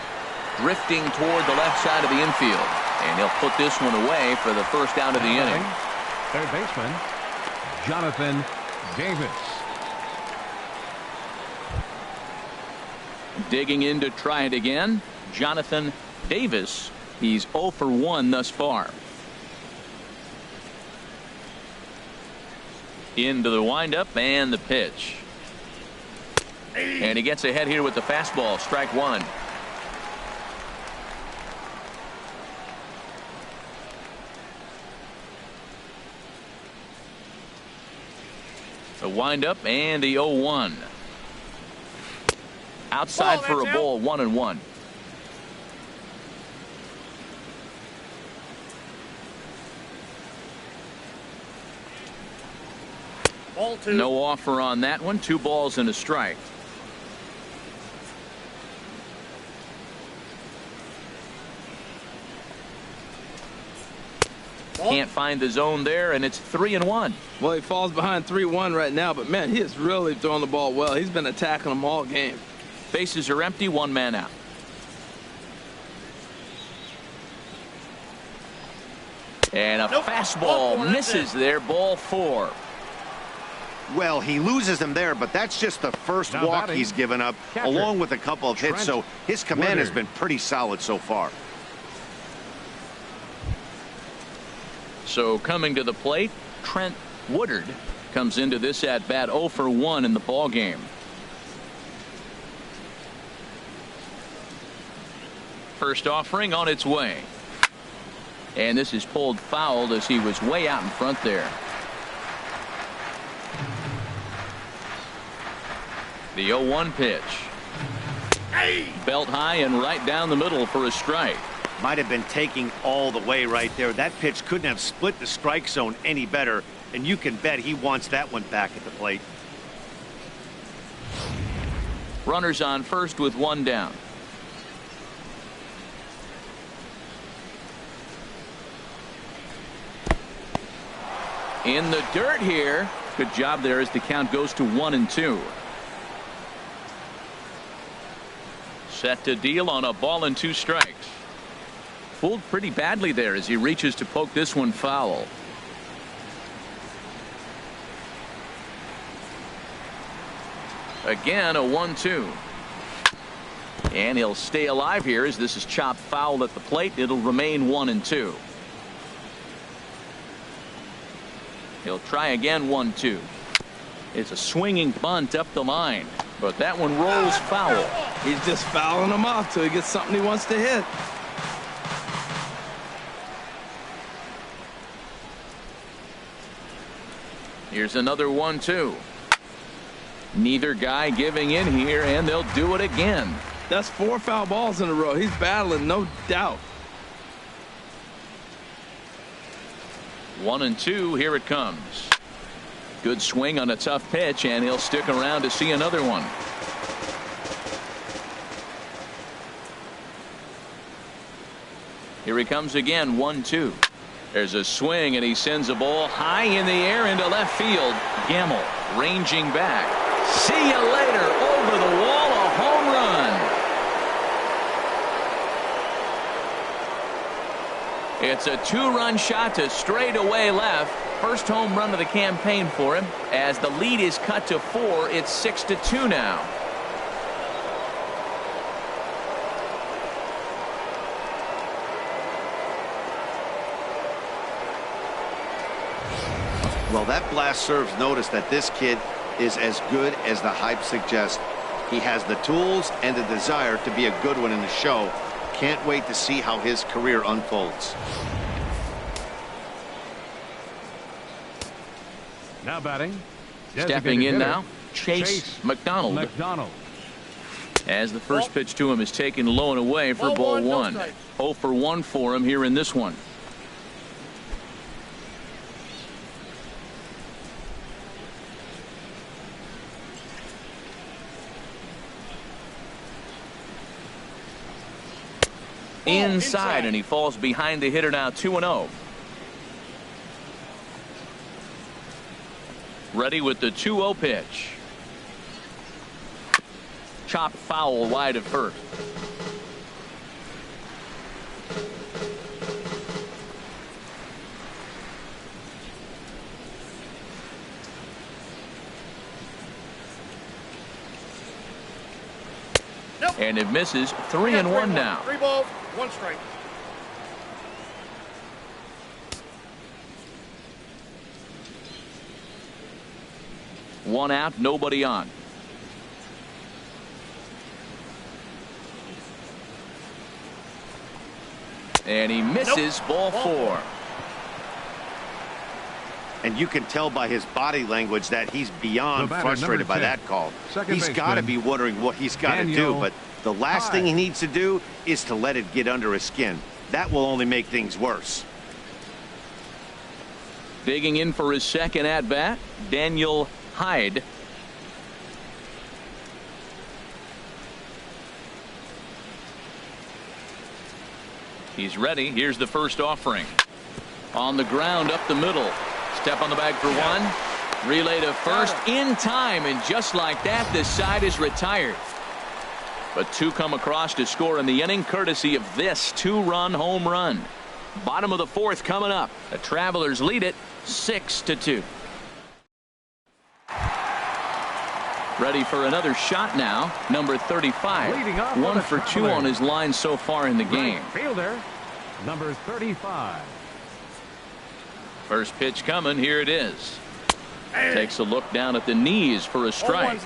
drifting toward the left side of the infield. And he'll put this one away for the first out of the inning. Third baseman, Jonathan Davis. Digging in to try it again, Jonathan Davis. He's 0 for 1 thus far. Into the windup and the pitch. And he gets ahead here with the fastball. Strike one. The windup and the 0-1. Outside for a ball, 1-1. Ball two. No offer on that one. 2 balls and a strike. Can't find the zone there, and it's 3-1. Well, he falls behind 3-1 right now, but man, he is really throwing the ball well. He's been attacking them all game. Bases are empty, 1 man out. And a fastball misses there, ball 4. Well, he loses him there, but that's just the first Now walk batting, he's given up, catcher, along with a couple of hits, Trent so his command has Woodard. been pretty solid so far. So coming to the plate, Trent Woodard comes into this at bat 0 for 1 in the ball game. First offering on its way. And this is pulled foul as he was way out in front there. The 0-1 pitch. Belt high and right down the middle for a strike. Might have been taking all the way right there. That pitch couldn't have split the strike zone any better, and you can bet he wants that one back at the plate. Runners on first with 1 down. In the dirt here. Good job there as the count goes to 1-2. Set to deal on a ball and 2 strikes. Fooled pretty badly there as he reaches to poke this one foul. Again, a 1-2. And he'll stay alive here as this is chopped foul at the plate. It'll remain 1-2. He'll try again, 1-2. It's a swinging bunt up the line, but that one rolls foul. He's just fouling them off till he gets something he wants to hit. Here's another 1-2. Neither guy giving in here, and they'll do it again. That's 4 foul balls in a row. He's battling, no doubt. 1-2. Here it comes. Good swing on a tough pitch, and he'll stick around to see another one. Here he comes again. 1-2. There's a swing, and he sends a ball high in the air into left field. Gamble ranging back. See you later. Over the wall, a home run. It's a 2-run shot to straightaway left. First home run of the campaign for him. As the lead is cut to 4, it's 6-2 now. Well, that blast serves notice that this kid is as good as the hype suggests. He has the tools and the desire to be a good one in the show. Can't wait to see how his career unfolds. Now batting. Stepping in designated now, hitter, Chase McDonald. McDonald. As the first pitch to him is taken low and away for ball 1. 0 for 1 for him here in this one. Inside, and he falls behind the hitter now. 2-0. Ready with the 2-0 pitch. Chopped foul wide of first. And it misses. 3-1 now. 3 balls, 1 strike. One out, nobody on. And he misses. Ball 4. And you can tell by his body language that he's beyond frustrated by that call. He's got to be wondering what he's got to do, but the last thing he needs to do is to let it get under his skin. That will only make things worse. Digging in for his second at-bat, Daniel Hyde. He's ready. Here's the first offering. On the ground up the middle. Step on the bag for 1. Relay to first in time, and just like that, this side is retired. But 2 come across to score in the inning, courtesy of this 2-run home run. Bottom of the 4th coming up. The Travelers lead it 6-2. Ready for another shot now. Number 35. 1 for 2 on his line so far in the game. Fielder, number 35. First pitch coming. Here it is. Takes a look down at the knees for a strike.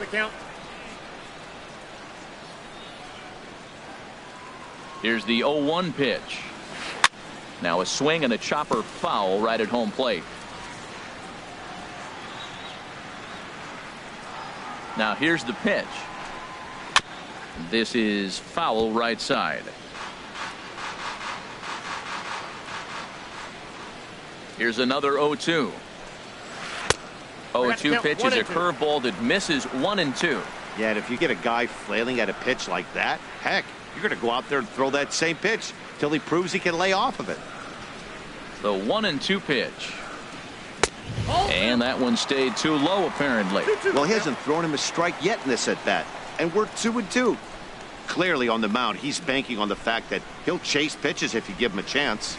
Here's the 0-1 pitch. Now a swing and a chopper foul right at home plate. Now here's the pitch. This is foul right side. Here's another 0-2. 0-2 pitch is a curveball that misses 1-2. Yeah, and if you get a guy flailing at a pitch like that, heck, you're going to go out there and throw that same pitch till he proves he can lay off of it. The 1-2 pitch. And that one stayed too low, apparently. Well, he hasn't thrown him a strike yet in this at-bat, and we're 2-2. Clearly on the mound, he's banking on the fact that he'll chase pitches if you give him a chance.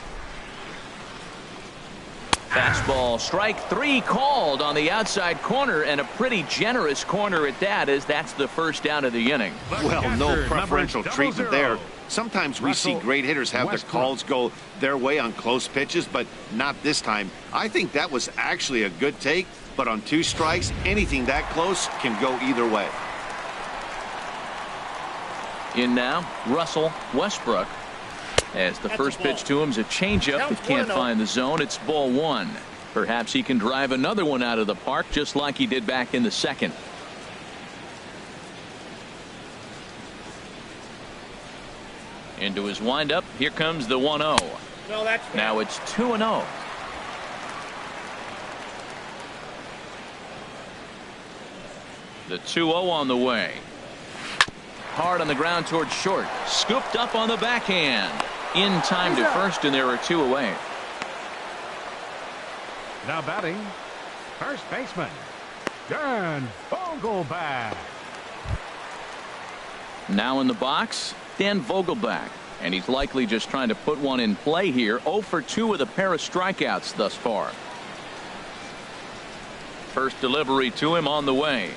Fastball, strike 3 called on the outside corner, and a pretty generous corner at that, as that's the first down of the inning. Well, no preferential treatment there. Sometimes we see great hitters have their calls go their way on close pitches, but not this time. I think that was actually a good take, but on 2 strikes, anything that close can go either way. In now, Russell Westbrook. As the first pitch to him is a changeup that can't find the zone. It's ball 1. Perhaps he can drive another one out of the park just like he did back in the second. Into his windup. Here comes the 1-0. Now it's 2-0. The 2-0 on the way. Hard on the ground towards short. Scooped up on the backhand. In time to first, and there are 2 away. Now batting, first baseman, Dan Vogelbach. Now in the box, Dan Vogelbach. And he's likely just trying to put one in play here. 0 for 2 with a pair of strikeouts thus far. First delivery to him on the way.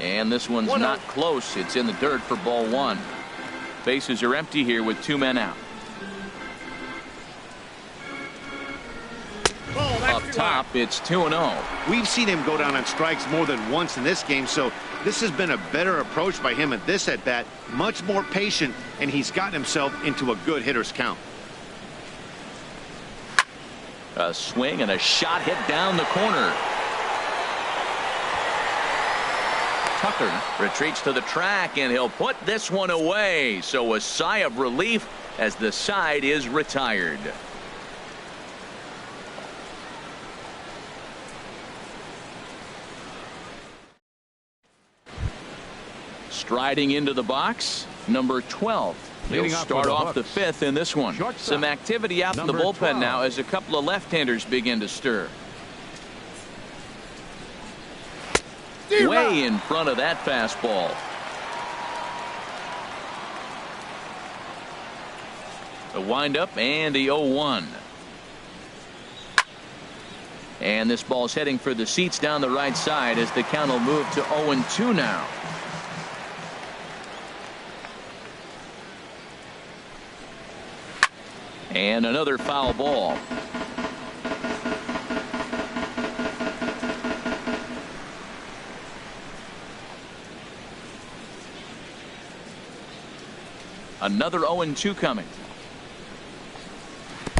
And this one's not close. It's in the dirt for ball 1. Bases are empty here with 2 men out. Up top, it's 2-0. We've seen him go down on strikes more than once in this game, so this has been a better approach by him at this at-bat. Much more patient, and he's gotten himself into a good hitter's count. A swing and a shot hit down the corner. Tucker retreats to the track, and he'll put this one away. So a sigh of relief as the side is retired. Striding into the box, number 12. He'll start off the 5th in this one. Some activity out in the bullpen now as a couple of left-handers begin to stir. Way in front of that fastball. The windup and the 0-1. And this ball's heading for the seats down the right side as the count will move to 0-2 now. And another foul ball. Another 0-2 coming.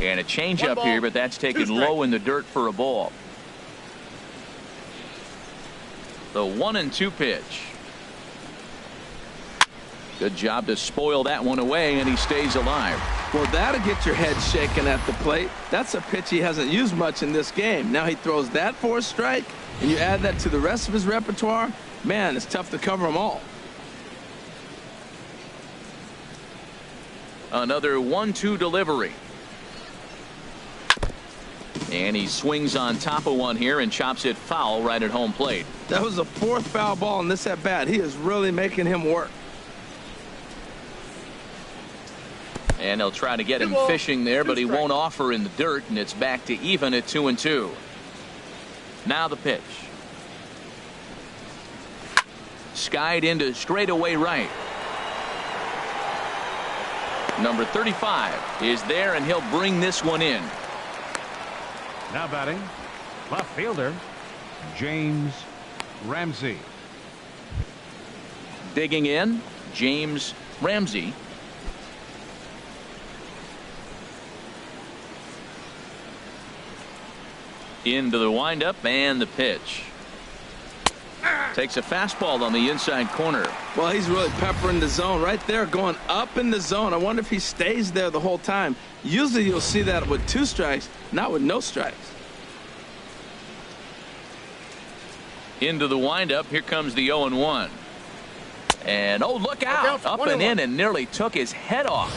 And a changeup here, but that's taken low in the dirt for a ball. The 1-2 pitch. Good job to spoil that one away, and he stays alive. Well, that'll get your head shaken at the plate. That's a pitch he hasn't used much in this game. Now he throws that for a strike, and you add that to the rest of his repertoire. Man, it's tough to cover them all. Another 1-2 delivery. And he swings on top of one here and chops it foul right at home plate. That was the 4th foul ball in this at bat. He is really making him work. And they'll try to get him fishing there, but he won't offer in the dirt, and it's back to even at 2-2. Now the pitch. Skied into straightaway right. Number 35 is there, and he'll bring this one in. Now batting, left fielder, James Ramsey. Digging in, James Ramsey. Into the windup and the pitch. Takes a fastball on the inside corner. Well, he's really peppering the zone right there, going up in the zone. I wonder if he stays there the whole time. Usually you'll see that with 2 strikes, not with no strikes. Into the windup. Here comes the 0-1. And oh, look out. Up and in and nearly took his head off.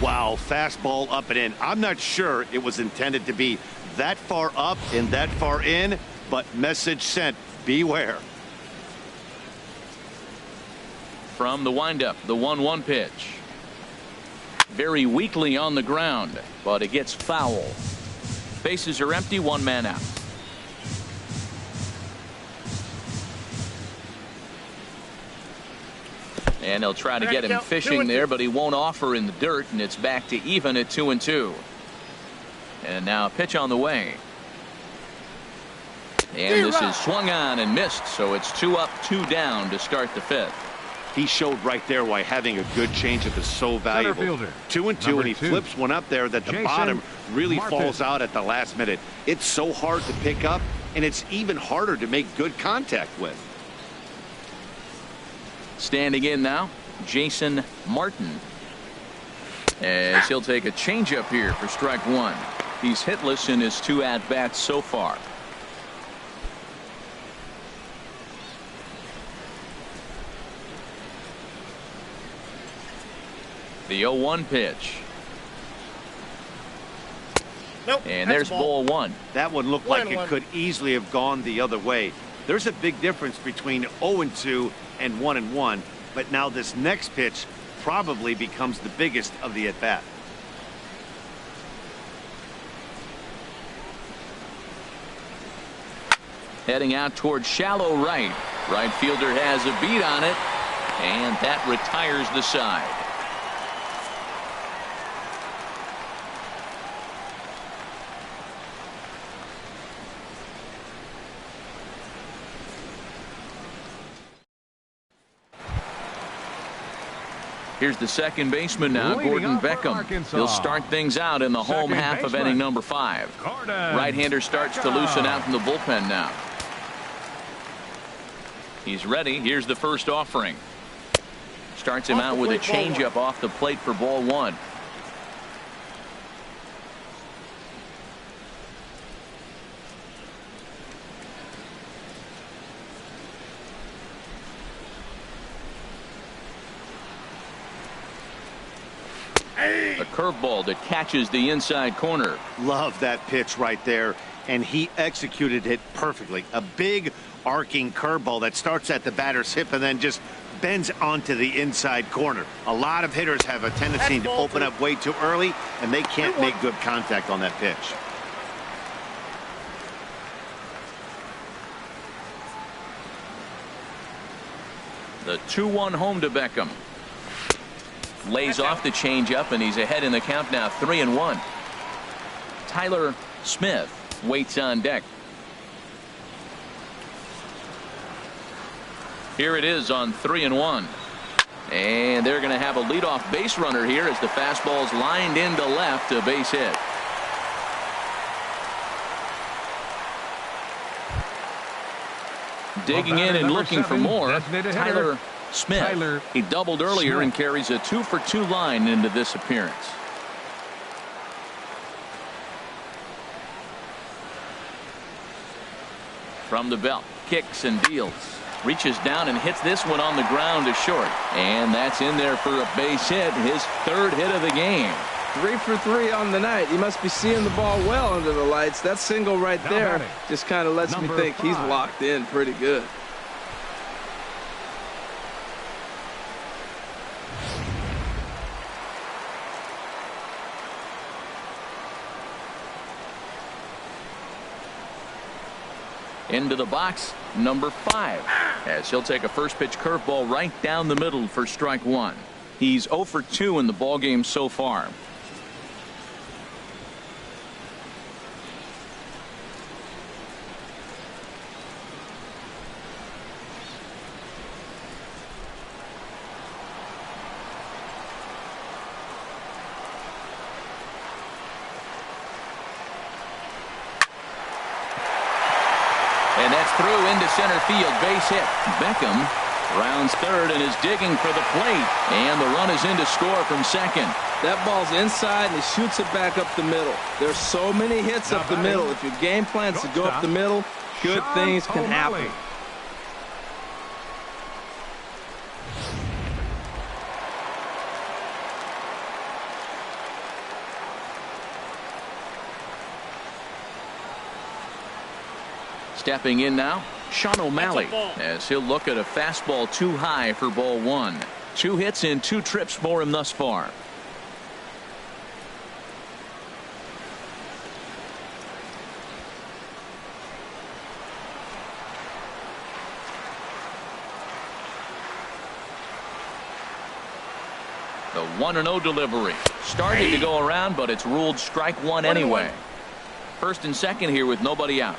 Wow, fastball up and in. I'm not sure it was intended to be that far up and that far in, but message sent, beware. From the windup, the 1-1 pitch. Very weakly on the ground, but it gets foul. Bases are empty, 1 man out. And they'll try to get him fishing there, but he won't offer in the dirt, and it's back to even at 2-2. And now a pitch on the way. And this is swung on and missed, so it's 2 up, 2 down to start the 5th. He showed right there why having a good changeup is so valuable. 2-2, and he flips one up there that the bottom really falls out at the last minute. It's so hard to pick up, and it's even harder to make good contact with. Standing in now, Jason Martin, as he'll take a changeup here for strike 1. He's hitless in his 2 at-bats so far. The 0-1 pitch. Nope, and there's ball 1. That one looked like it could easily have gone the other way. There's a big difference between 0-2 and 1-1, but now this next pitch probably becomes the biggest of the at-bat. Heading out towards shallow right. Right fielder has a beat on it, and that retires the side. Here's the second baseman now, Gordon Beckham. He'll start things out in the home half of inning number 5. Right-hander starts to loosen out from the bullpen now. He's ready. Here's the first offering. Starts him out with a changeup off the plate for ball 1. A curveball that catches the inside corner. Love that pitch right there, and he executed it perfectly. A big arcing curveball that starts at the batter's hip and then just bends onto the inside corner. A lot of hitters have a tendency to open up way too early, and they can't make good contact on that pitch. The 2-1 home to Beckham. lays off the changeup, and he's ahead in the count now, 3-1. Tyler Smith waits on deck. Here it is on 3-1. And they're going to have a leadoff base runner here as the fastball's lined into left, a base hit. Digging in and looking for more, Tyler Smith. He doubled earlier and carries a 2-for-2 line into this appearance. From the belt, kicks and deals. Reaches down and hits this one on the ground to short. And that's in there for a base hit, his third hit of the game. 3 for 3 on the night. He must be seeing the ball well under the lights. That single right there just kind of lets me think he's locked in pretty good. Into the box, number 5, as he'll take a first pitch curveball right down the middle for strike 1. He's 0 for 2 in the ballgame so far. And that's through into center field, base hit. Beckham rounds third and is digging for the plate. And the run is in to score from second. That ball's inside and he shoots it back up the middle. There's so many hits up the middle. If your game plan's to go up the middle, good things can happen. Stepping in now, Sean O'Malley, as he'll look at a fastball too high for ball 1. 2 hits in 2 trips for him thus far. The 1-0 delivery. Started to go around, but it's ruled strike 1 anyway. First and second here with nobody out.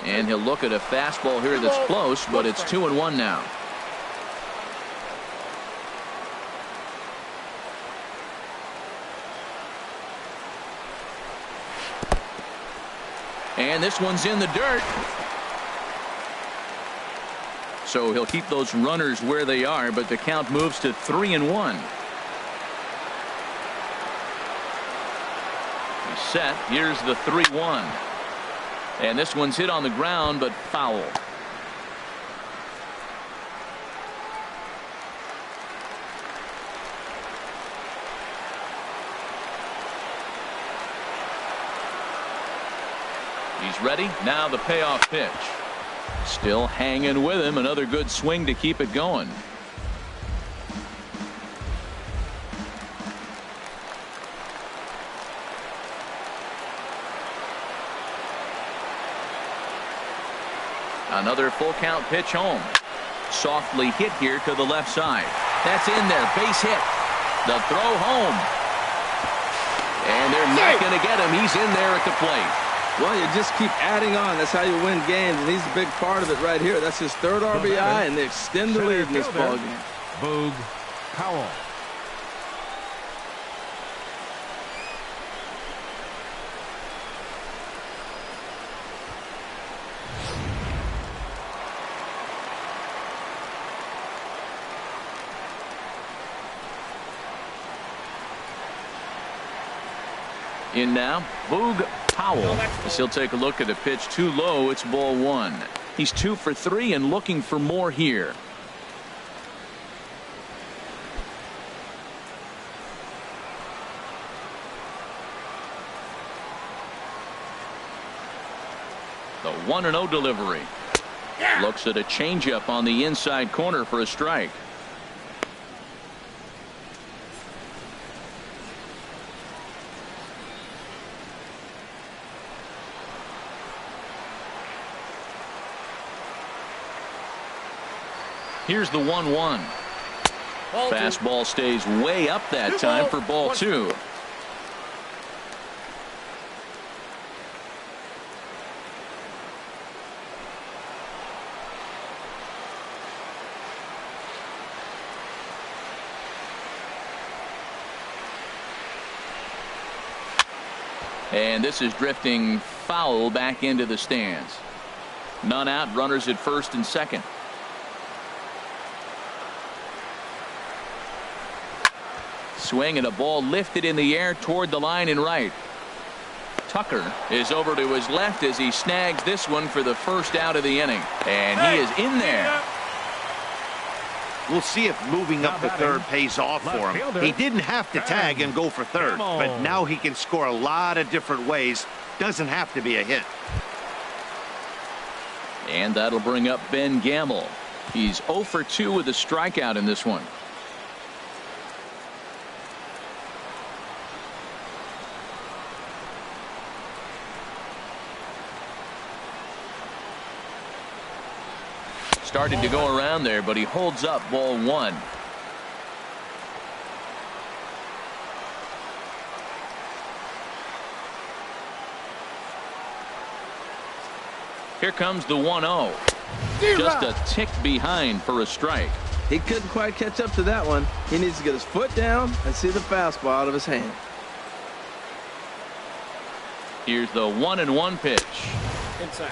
And he'll look at a fastball here that's close, but it's 2-1 now. And this one's in the dirt. So he'll keep those runners where they are, but the count moves to 3-1. He's set. Here's the 3-1. And this one's hit on the ground, but foul. He's ready. Now the payoff pitch. Still hanging with him. Another good swing to keep it going. Another full count pitch home. Softly hit here to the left side. That's in there. Base hit. The throw home. And they're not going to get him. He's in there at the plate. Well, you just keep adding on. That's how you win games, and he's a big part of it right here. That's his 3rd RBI, and they extend the lead in this ballgame. Boog Powell. In now, Boog Powell. As he'll take a look at a pitch too low. It's ball 1. He's 2 for 3 and looking for more here. The 1-0 delivery. Looks at a changeup on the inside corner for a strike. Here's the 1-1. Fastball stays way up that time for ball 2. And this is drifting foul back into the stands. None out, runners at first and second. Swing and a ball lifted in the air toward the line and right. Tucker is over to his left as he snags this one for the first out of the inning. And he is in there. We'll see if moving up to third pays off for him. He didn't have to tag and go for third, but now he can score a lot of different ways. Doesn't have to be a hit. And that'll bring up Ben Gamble. He's 0 for 2 with a strikeout in this one. Started to go around there, but he holds up ball 1. Here comes the 1-0. Just a tick behind for a strike. He couldn't quite catch up to that one. He needs to get his foot down and see the fastball out of his hand. Here's the 1-1 pitch.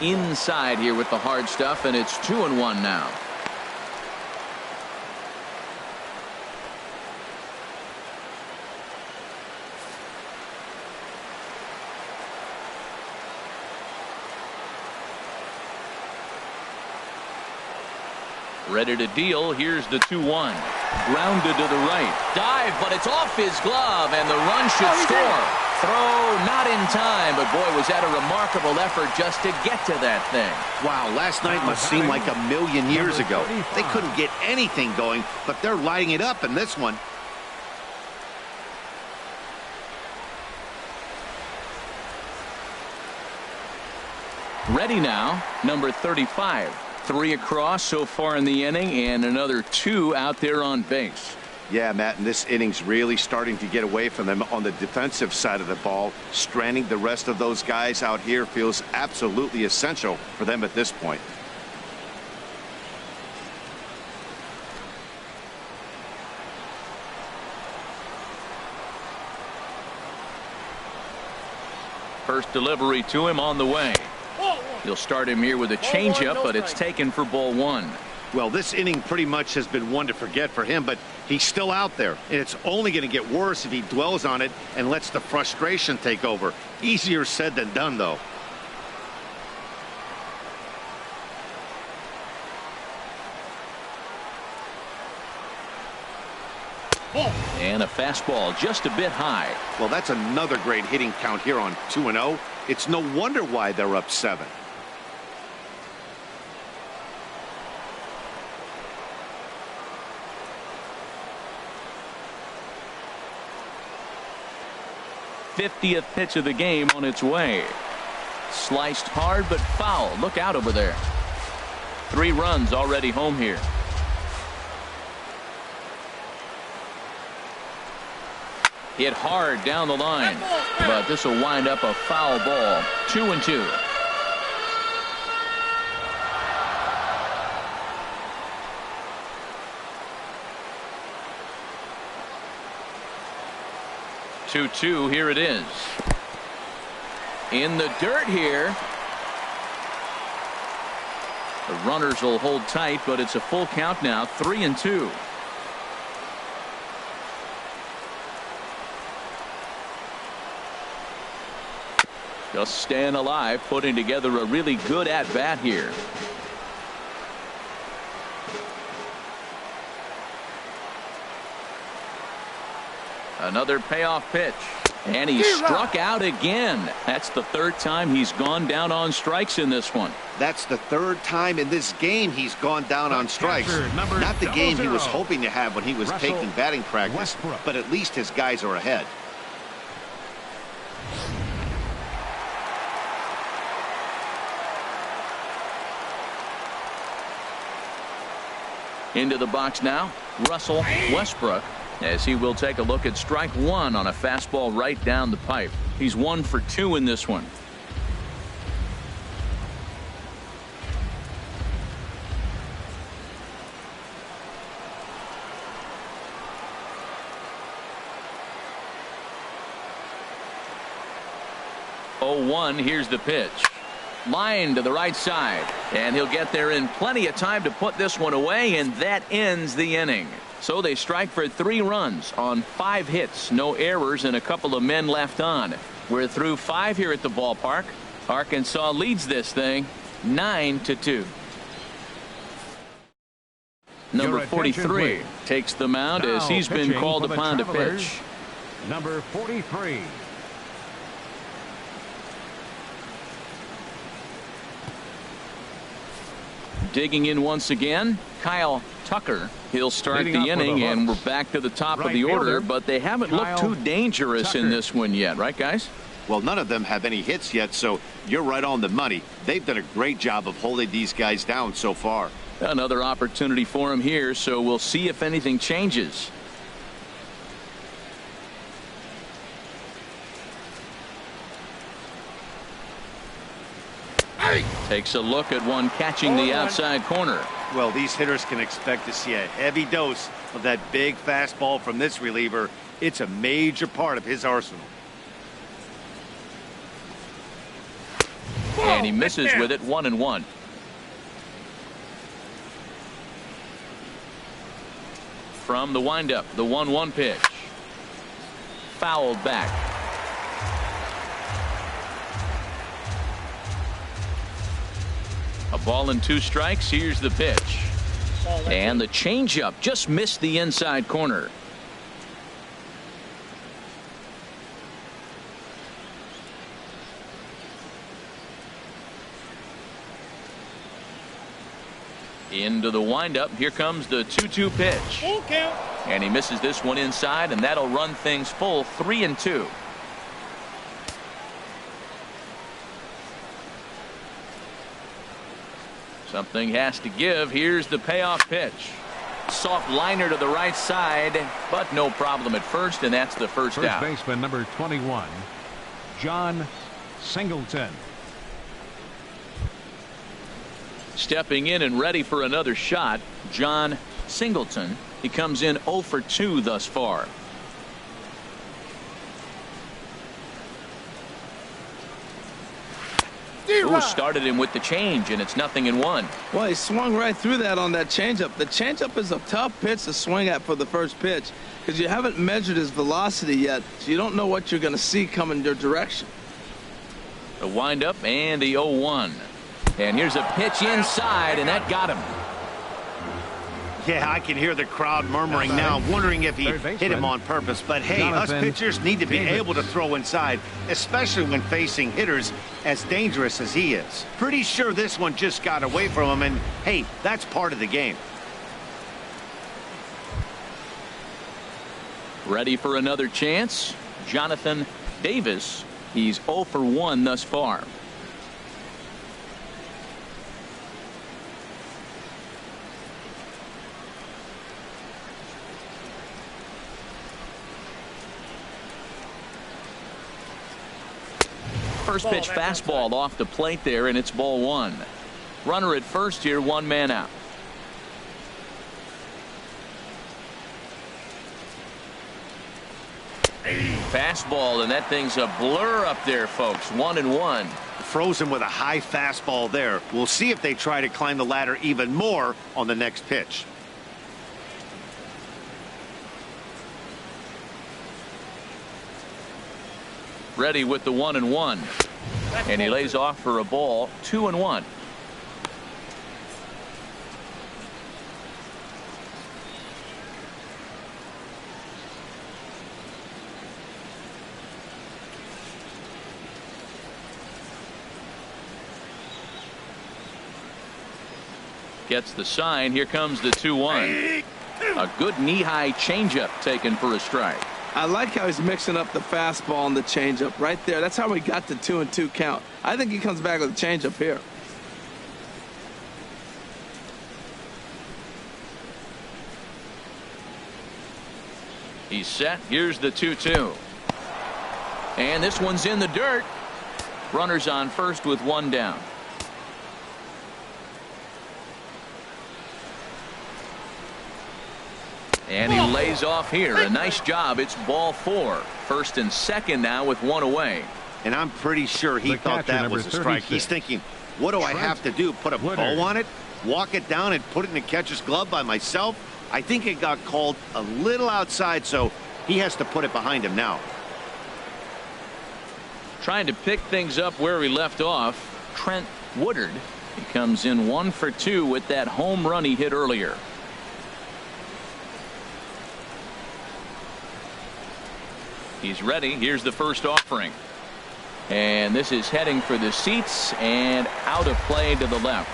Inside here with the hard stuff, and it's 2-1 now. Ready to deal. Here's the 2-1. Grounded to the right. Dive, but it's off his glove, and the run should score. Throw not in time, but boy, was that a remarkable effort just to get to that thing. Wow, last night must seem like a million years ago. They couldn't get anything going, but they're lighting it up in this one. Ready now, number 35. 3 across so far in the inning, and another 2 out there on base. Yeah, Matt, and this inning's really starting to get away from them on the defensive side of the ball. Stranding the rest of those guys out here feels absolutely essential for them at this point. First delivery to him on the way. He'll start him here with a changeup, but it's taken for ball 1. Well, this inning pretty much has been one to forget for him, but he's still out there, and it's only going to get worse if he dwells on it and lets the frustration take over. Easier said than done, though. And a fastball just a bit high. Well, that's another great hitting count here on 2-0. It's no wonder why they're up 7. '50th pitch of the game on its way. Sliced hard but foul. Look out over there. 3 runs already home here. Hit hard down the line, but this will wind up a foul ball. 2-2. Here it is. In the dirt here. The runners will hold tight, but it's a full count now. 3-2. Just staying alive, putting together a really good at-bat here. Another payoff pitch. And he struck out again. That's the 3rd time he's gone down on strikes in this one. That's the 3rd time in this game he's gone down on strikes. Not the game he was hoping to have when he was taking batting practice, but at least his guys are ahead. Into the box now, Russell Westbrook, as he will take a look at strike one on a fastball right down the pipe. He's 1 for 2 in this one. Here's the pitch. Line to the right side, and he'll get there in plenty of time to put this one away, and that ends the inning. So they strike for 3 runs on 5 hits, no errors, and a couple of men left on. We're through 5 here at the ballpark. Arkansas leads this thing 9-2. Number 43 takes the mound as he's been called upon to pitch. Number 43. Digging in once again, Kyle Tucker. He'll start the inning, and we're back to the top of the order, but they haven't looked too dangerous in this one yet, right, guys? Well, none of them have any hits yet, so you're right on the money. They've done a great job of holding these guys down so far. Another opportunity for him here, so we'll see if anything changes. Takes a look at one catching the outside corner. Well, these hitters can expect to see a heavy dose of that big fastball from this reliever. It's a major part of his arsenal. And he misses with it, 1-1. From the windup, the 1-1 pitch. Fouled back. A ball and 2 strikes. Here's the pitch. And the changeup just missed the inside corner. Into the windup. Here comes the 2-2 pitch. Full count. And he misses this one inside, and that'll run things full 3-2. Something has to give. Here's the payoff pitch. Soft liner to the right side, but no problem at first, and that's the first out. First baseman number 21, John Singleton. Stepping in and ready for another shot, John Singleton. He comes in 0 for 2 thus far. Ooh, started him with the change, and it's 0-1. Well, he swung right through that on that changeup. The changeup is a tough pitch to swing at for the first pitch because you haven't measured his velocity yet, so you don't know what you're going to see coming your direction. The windup and the 0-1. And here's a pitch inside, and that got him. Yeah, I can hear the crowd murmuring now, wondering if he hit him on purpose. But, hey, us pitchers need to be able to throw inside, especially when facing hitters as dangerous as he is. Pretty sure this one just got away from him, and, hey, that's part of the game. Ready for another chance? Jonathan Davis. He's 0 for 1 thus far. First pitch fastball off the plate there, and it's ball 1. Runner at first here, 1 man out. Fastball, and that thing's a blur up there, folks. 1-1. Frozen with a high fastball there. We'll see if they try to climb the ladder even more on the next pitch. Ready with the 1-1. And he lays off for a ball, 2-1. Gets the sign. Here comes the 2-1. A good knee-high changeup taken for a strike. I like how he's mixing up the fastball and the changeup right there. That's how we got the 2-2 count. I think he comes back with a changeup here. He's set. Here's the 2-2. And this one's in the dirt. Runners on first with one down. And he lays off here. A nice job. It's ball 4. First and second now with one away. And I'm pretty sure he thought that was a strike. He's thinking, what do I have to do? Put a bow on it? Walk it down and put it in the catcher's glove by myself? I think it got called a little outside, so he has to put it behind him now. Trying to pick things up where he left off, Trent Woodard. He comes in 1 for 2 with that home run he hit earlier. He's ready. Here's the first offering. And this is heading for the seats and out of play to the left.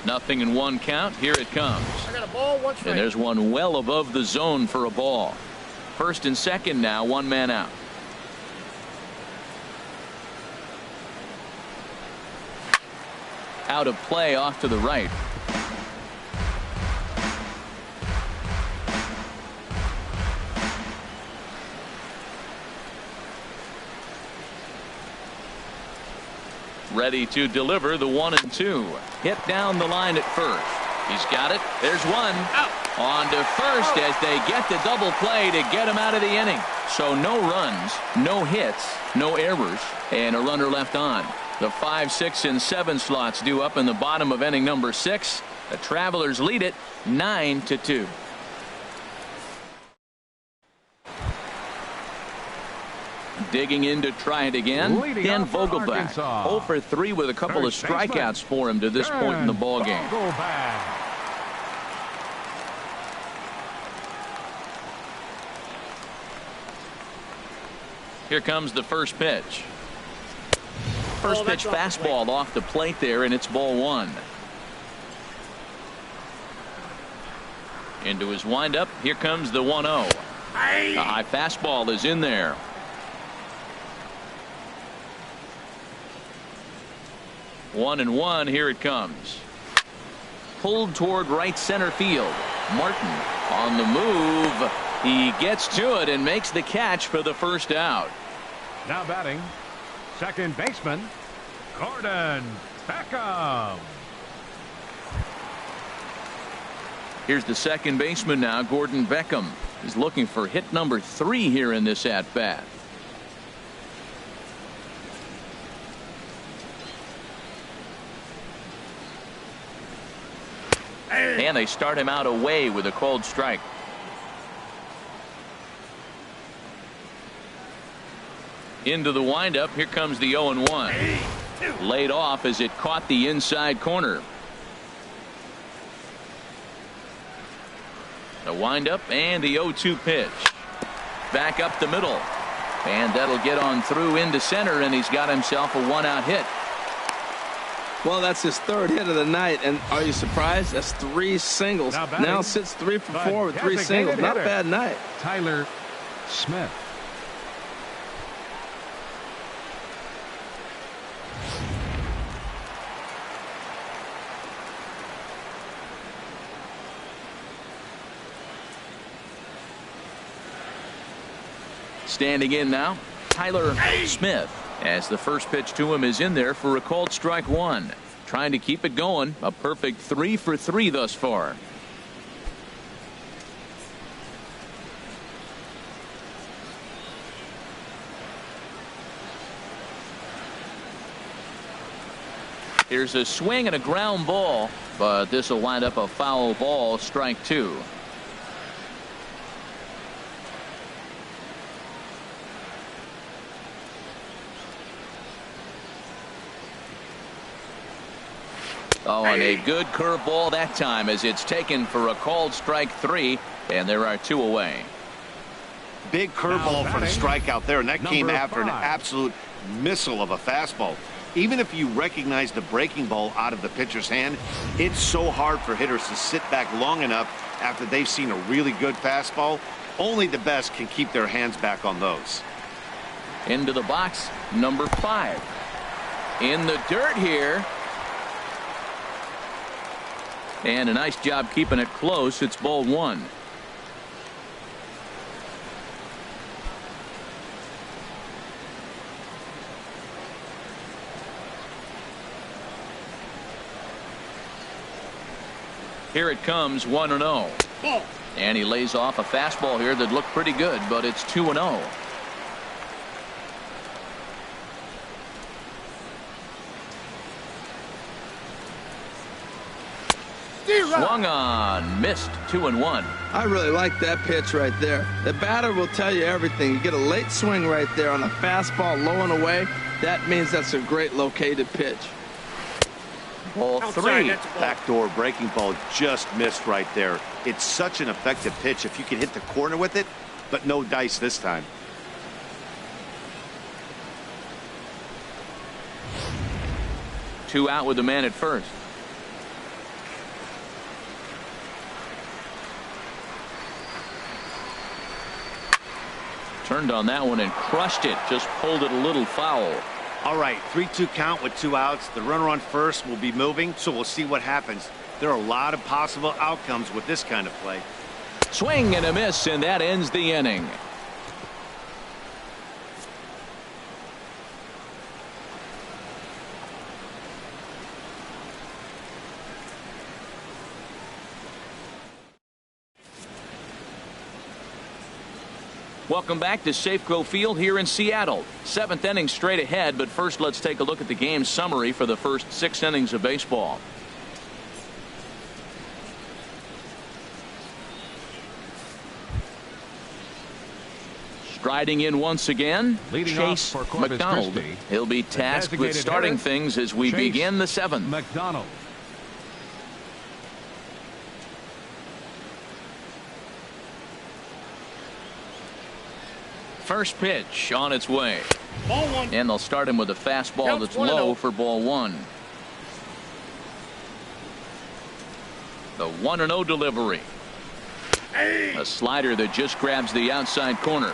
Nothing in 1 count. Here it comes. I got a ball, 1 strike. And there's one well above the zone for a ball. First and second now, 1 man out. Out of play off to the right. Ready to deliver the 1-2. Hit down the line at first. He's got it. There's one. Out. On to first as they get the double play to get him out of the inning. So no runs, no hits, no errors, and a runner left on. The 5, 6, and 7 slots due up in the bottom of inning number 6. The Travelers lead it 9-2. Digging in to try it again. Dan Vogelbach, 0 for 3 with a couple of strikeouts for him to this point in the ball game. Here comes the first pitch. First pitch fastball off the plate there, and it's ball 1. Into his windup. Here comes the 1-0. The high fastball is in there. 1-1. Here it comes. Pulled toward right center field. Martin on the move. He gets to it and makes the catch for the first out. Now batting, second baseman, Gordon Beckham. Here's the second baseman now, Gordon Beckham. He's looking for hit number 3 here in this at-bat. And they start him out away with a called strike. Into the windup. Here comes the 0-1. Laid off as it caught the inside corner. The windup and the 0-2 pitch. Back up the middle. And that'll get on through into center, and he's got himself a 1-out hit. Well, that's his 3rd hit of the night, and are you surprised? That's 3 singles. Now sits 3 for 4 with 3 singles. Not a bad night. Tyler Smith. Standing in now, Tyler Smith, as the first pitch to him is in there for a called strike 1. Trying to keep it going. A perfect 3 for 3 thus far. Here's a swing and a ground ball, but this will wind up a foul ball, strike 2. Oh, and a good curveball that time as it's taken for a called strike 3, and there are 2 away. Big curveball for the strikeout there, and that came after an absolute missile of a fastball. Even if you recognize the breaking ball out of the pitcher's hand, it's so hard for hitters to sit back long enough after they've seen a really good fastball. Only the best can keep their hands back on those. Into the box, number 5. In the dirt here. And a nice job keeping it close. It's ball one. Here it comes, 1-0. And he lays off a fastball here that looked pretty good, but it's 2-0. Swung on, missed, 2-1. I really like that pitch right there. The batter will tell you everything. You get a late swing right there on a fastball low and away. That means that's a great located pitch. Ball three. Backdoor breaking ball just missed right there. It's such an effective pitch if you can hit the corner with it, but no dice this time. Two out with the man at first. Turned on that one and crushed it. Just pulled it a little foul. All right, 3-2 count with 2 outs. The runner on first will be moving, so we'll see what happens. There are a lot of possible outcomes with this kind of play. Swing and a miss, and that ends the inning. Welcome back to Safeco Field here in Seattle. 7th inning straight ahead, but first let's take a look at the game summary for the first 6 innings of baseball. Striding in once again, Leading Chase off for Corpus McDonald. Christi, He'll be tasked with designated starting hitter, things as we Chase begin the 7th. McDonald. First pitch on its way. Ball one. And they'll start him with a fastball Counts that's 1-0. low for ball one. The 1-0 delivery. A slider that just grabs the outside corner.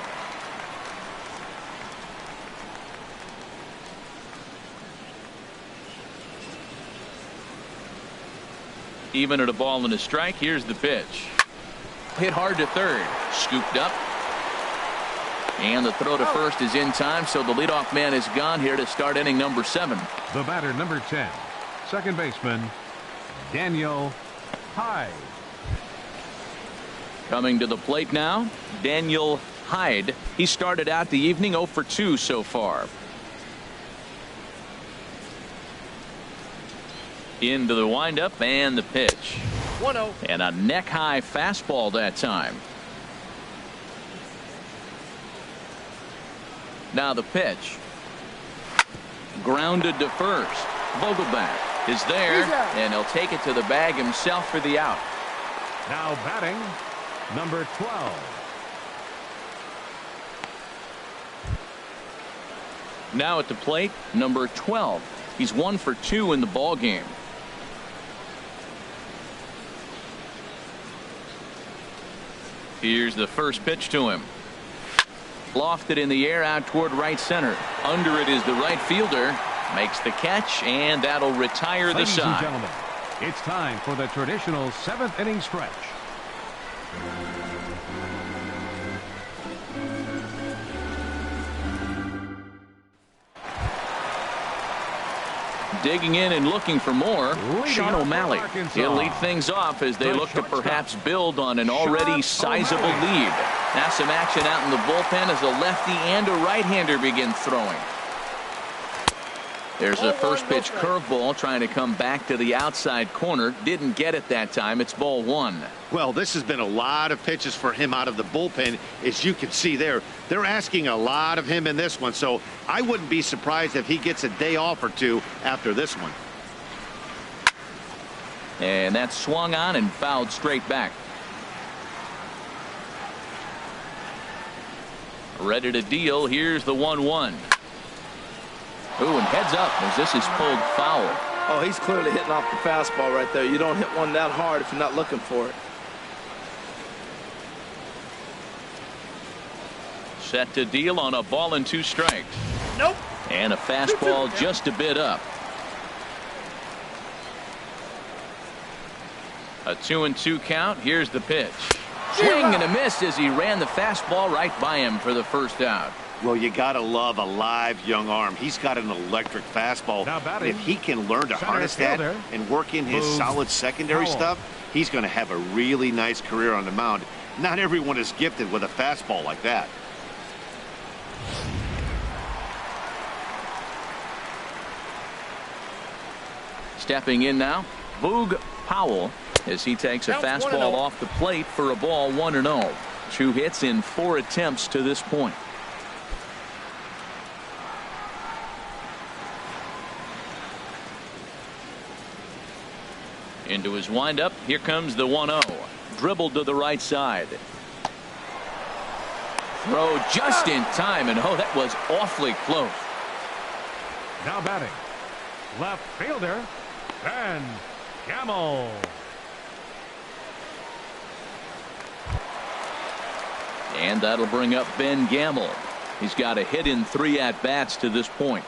Even at a ball and a strike, here's the pitch. Hit hard to third. Scooped up. And the throw to first is in time, so the leadoff man is gone here to start inning number 7. The batter, number 10, second baseman, Daniel Hyde. Coming to the plate now, Daniel Hyde. He started out the evening 0 for 2 so far. Into the windup and the pitch. 1-0. And a neck-high fastball that time. Now the pitch. Grounded to first. Vogelbach is there, and he'll take it to the bag himself for the out. Now batting, number 12. Now at the plate, number 12. He's 1 for 2 in the ball game. Here's the first pitch to him. Lofted in the air out toward right center. Under it is the right fielder. Makes the catch, and that'll retire the Ladies and side. gentlemen, it's time for the traditional 7th inning stretch. Digging in and looking for more, Leading Sean off for O'Malley. Arkansas. He'll lead things off as they The look to shortstop, perhaps build on an already Sean sizable O'Malley. lead. Now some action out in the bullpen as a lefty and a right-hander begin throwing. There's a first pitch curveball trying to come back to the outside corner. Didn't get it that time. It's ball one. Well, this has been a lot of pitches for him out of the bullpen. As you can see there, they're asking a lot of him in this one. So I wouldn't be surprised if he gets a day off or two after this one. And that's swung on and fouled straight back. Ready to deal. Here's the 1-1. Ooh, and heads up as this is pulled foul. Oh, he's clearly hitting off the fastball right there. You don't hit one that hard if you're not looking for it. Set to deal on a ball and 2 strikes. Nope. And a fastball just a bit up. A 2-2 count. Here's the pitch. Swing and a miss as he ran the fastball right by him for the first out. Well, you got to love a live young arm. He's got an electric fastball. And if he can learn to harness that and work in his solid secondary stuff, he's going to have a really nice career on the mound. Not everyone is gifted with a fastball like that. Stepping in now, Boog Powell, as he takes a fastball off the plate for a ball 1-0. 2 hits in 4 attempts to this point. Into his windup. Here comes the 1-0. Dribbled to the right side. Throw just in time, and oh, that was awfully close. Now batting, left fielder, Ben Gamel. And that'll bring up Ben Gamel. He's got a hit in 3 at-bats to this point.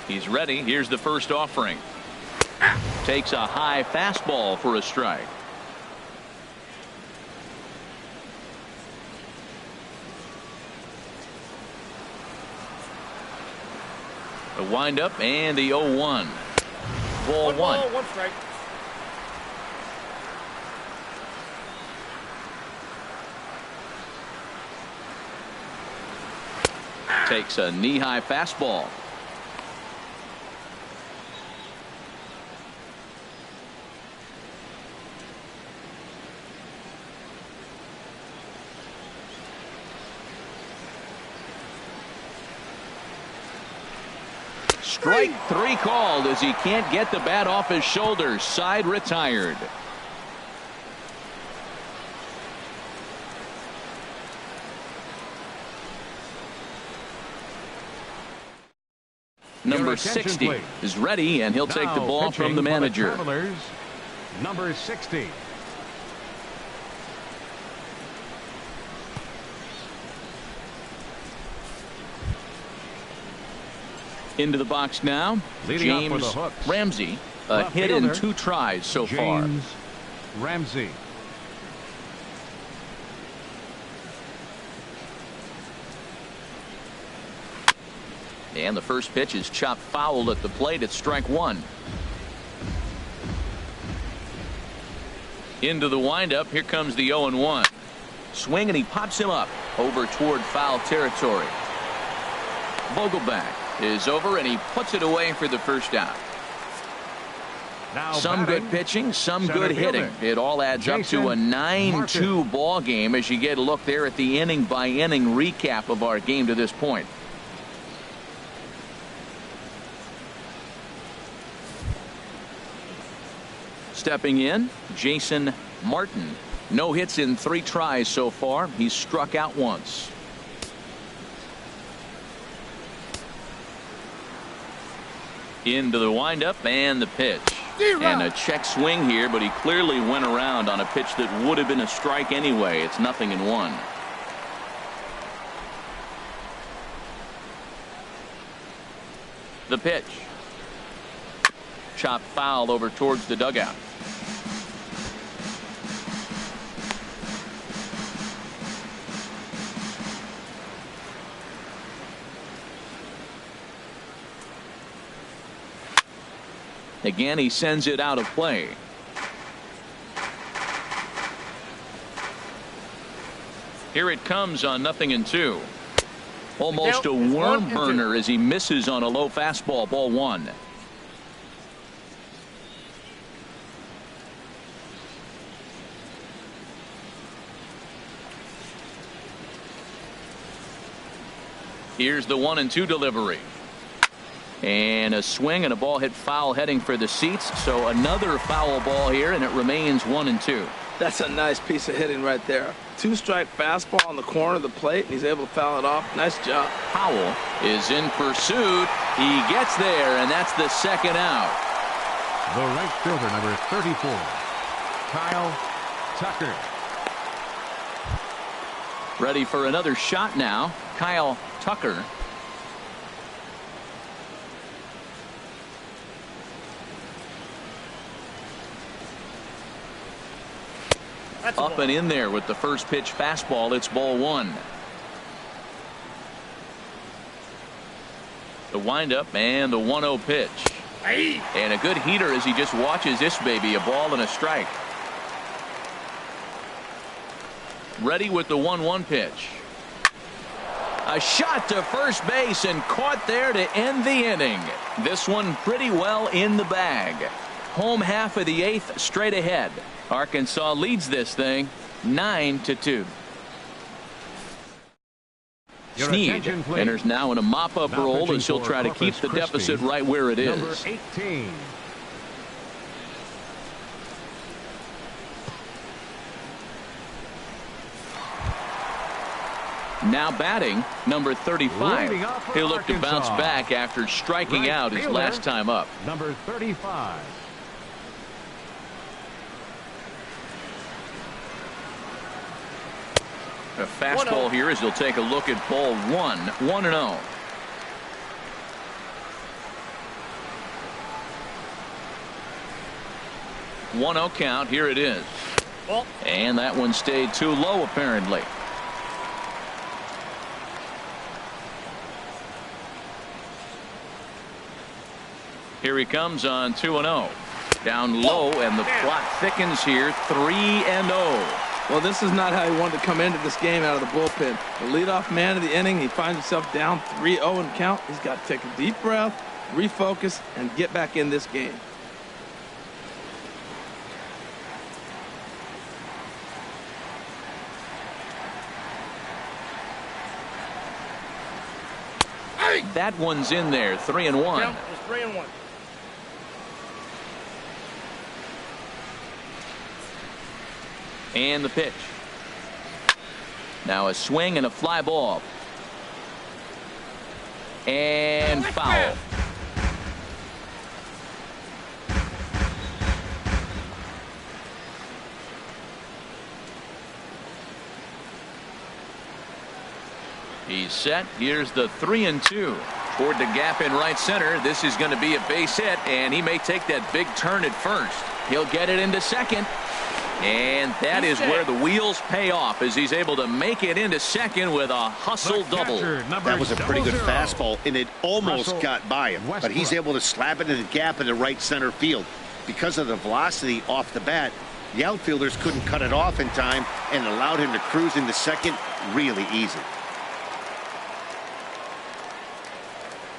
He's ready. Here's the first offering. Takes a high fastball for a strike. The windup and the 0-1. Ball 1. 1 strike. Takes a knee-high fastball. Strike 3 called as he can't get the bat off his shoulders. Side retired. Number 60 is ready, and he'll take the ball from the manager. Number 60. Into the box now. James Ramsey. A hit in 2 tries so far. James Ramsey. And the first pitch is chopped foul at the plate. It's strike 1. Into the windup. Here comes the 0-1. Swing, and he pops him up over toward foul territory. Vogelback is over, and he puts it away for the first out. Now some batting, good pitching, some good fielder. hitting. It all adds up to a 9-2 ball game as you get a look there at the inning by inning recap of our game to this point. Stepping in, Jason Martin. No hits in 3 tries so far. He's struck out once. Into the windup and the pitch. And a check swing here, but he clearly went around on a pitch that would have been a strike anyway. It's 0-1. The pitch. Chopped foul over towards the dugout. Again, he sends it out of play. Here it comes on 0-2. Almost a worm burner as he misses on a low fastball. Ball 1. Here's the 1-2 delivery. And a swing and a ball hit foul heading for the seats. So another foul ball here, and it remains 1-2. That's a nice piece of hitting right there. 2-strike fastball on the corner of the plate, and he's able to foul it off. Nice job. Powell is in pursuit. He gets there, and that's the second out. The right fielder, number 34, Kyle Tucker. Ready for another shot now. Kyle Tucker. Up and in there with the first pitch fastball. It's ball one. The windup and the 1-0 pitch. And a good heater as he just watches this baby. A ball and a strike. Ready with the 1-1 pitch. A shot to first base and caught there to end the inning. This one pretty well in the bag. Home half of the 8th straight ahead. Arkansas leads this thing 9-2. Snead enters now in a mop-up role as he'll try to keep the deficit right where it is. Number 18. Now batting, number 35. He'll look to bounce back after striking out his last time up. Number 35. A fastball here as he'll take a look at ball one. 1-0. One-0 count. Here it is. And that one stayed too low apparently. Here he comes on 2-0. Down low, and the plot thickens here. 3-0. Well, this is not how he wanted to come into this game out of the bullpen. The leadoff man of the inning, he finds himself down 3-0 in count. He's got to take a deep breath, refocus, and get back in this game. That one's in there. 3-1. Count is 3-1. And the pitch. Now a swing and a fly ball. And foul. He's set. Here's the 3-2. Toward the gap in right center. This is going to be a base hit, and he may take that big turn at first. He'll get it into second. And that is where the wheels pay off as he's able to make it into second with a hustle double. That was a pretty good fastball, and it almost got by him. But he's able to slap it in the gap in the right center field. Because of the velocity off the bat, the outfielders couldn't cut it off in time and allowed him to cruise into second really easy.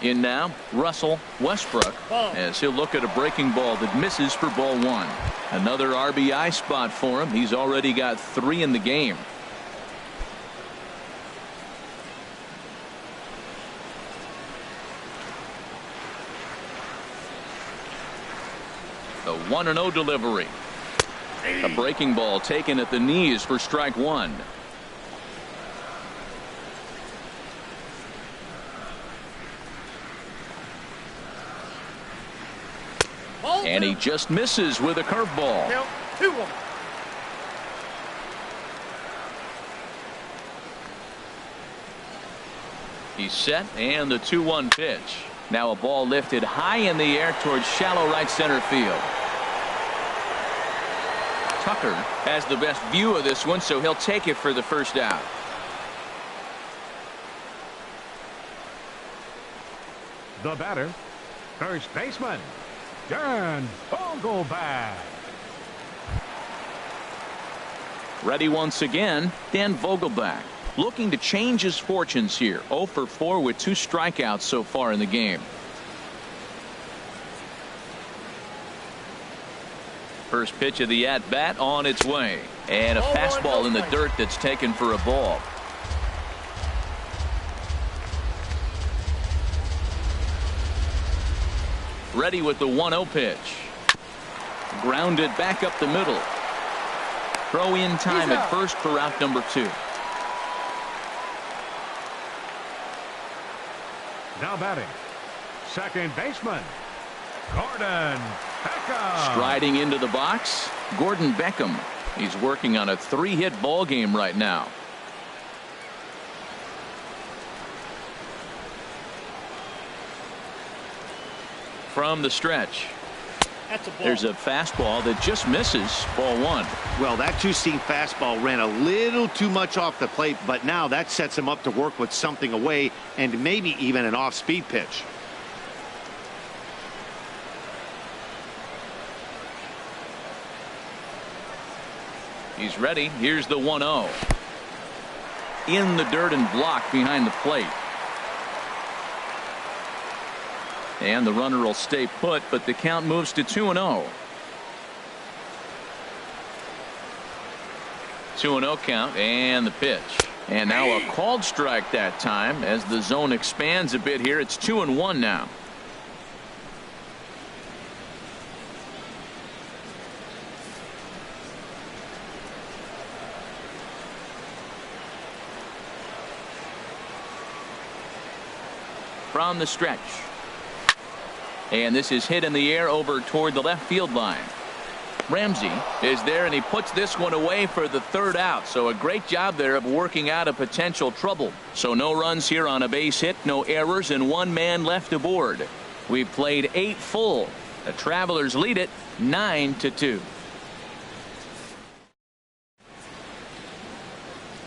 In now, Russell Westbrook, as he'll look at a breaking ball that misses for ball one. Another RBI spot for him. He's already got 3 in the game. The 1-0 delivery. A breaking ball taken at the knees for strike one. And he just misses with a curveball. Count 2-1. He's set, and the 2-1 pitch. Now a ball lifted high in the air towards shallow right center field. Tucker has the best view of this one, so he'll take it for the first out. The batter, first baseman, Dan Vogelbach. Ready once again, Dan Vogelbach. Looking to change his fortunes here. 0 for 4 with 2 strikeouts so far in the game. First pitch of the at-bat on its way. And a fastball in the dirt that's taken for a ball. Ready with the 1-0 pitch. Grounded back up the middle. Throw in time at first for out number 2. Now batting, second baseman, Gordon Beckham. Striding into the box, Gordon Beckham. He's working on a 3-hit ball game right now. From the stretch. There's a fastball that just misses. Ball one. Well, that two-seam fastball ran a little too much off the plate, but now that sets him up to work with something away and maybe even an off-speed pitch. He's ready. Here's the 1-0. In the dirt and blocked behind the plate. And the runner will stay put, but the count moves to 2-0. 2-0 count, and the pitch. And now a called strike that time as the zone expands a bit here. It's 2-1 now. From the stretch. And this is hit in the air over toward the left field line. Ramsey is there, and he puts this one away for the third out. So a great job there of working out a potential trouble. So no runs here on a base hit, no errors, and one man left aboard. We've played 8 full. The Travelers lead it 9-2.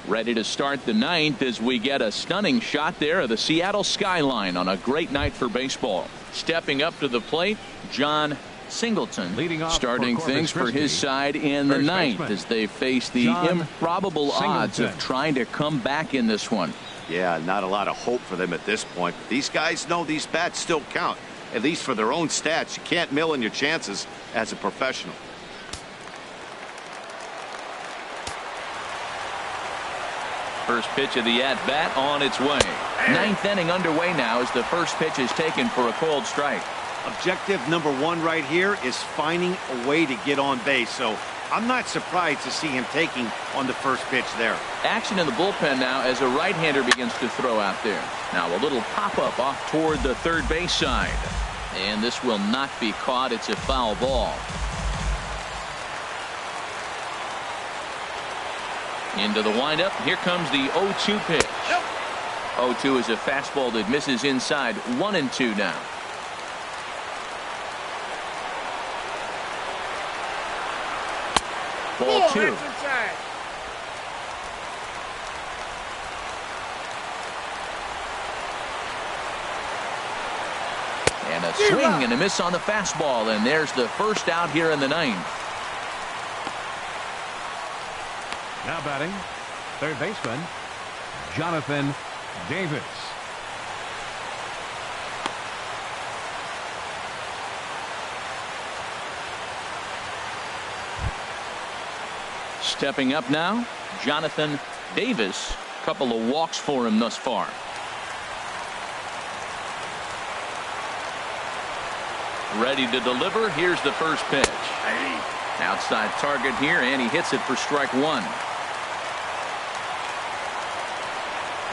Ready to start the 9th as we get a stunning shot there of the Seattle skyline on a great night for baseball. Stepping up to the plate, John Singleton, leading off starting things for his side in the 9th as they face the improbable odds of trying to come back in this one. Yeah, not a lot of hope for them at this point. These guys know these bats still count, at least for their own stats. You can't mill in your chances as a professional. First pitch of the at-bat on its way. 9th inning underway now as the first pitch is taken for a called strike. Objective number 1 right here is finding a way to get on base. So I'm not surprised to see him taking on the first pitch there. Action in the bullpen now as a right-hander begins to throw out there. Now a little pop-up off toward the third base side. And this will not be caught. It's a foul ball. Into the windup. Here comes the 0-2 pitch. 0-2 is a fastball that misses inside. 1-2 now. Ball 2. And a swing and a miss on the fastball, and there's the first out here in the 9th. Now batting, third baseman, Jonathan Davis. Stepping up now, Jonathan Davis. A couple of walks for him thus far. Ready to deliver. Here's the first pitch. Outside target here, and he hits it for strike 1.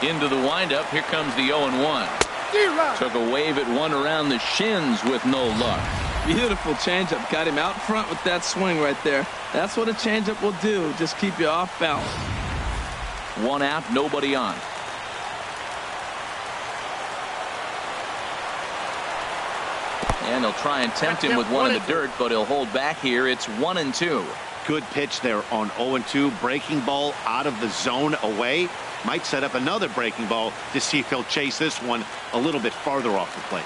Into the windup. Here comes the 0-1. Took a wave at one around the shins with no luck. Beautiful changeup. Got him out front with that swing right there. That's what a changeup will do. Just keep you off balance. 1 out, nobody on. And they'll try and tempt him with one in the dirt, but he'll hold back here. It's 1-2. Good pitch there on 0-2. Breaking ball out of the zone away. Might set up another breaking ball to see if he'll chase this one a little bit farther off the plate.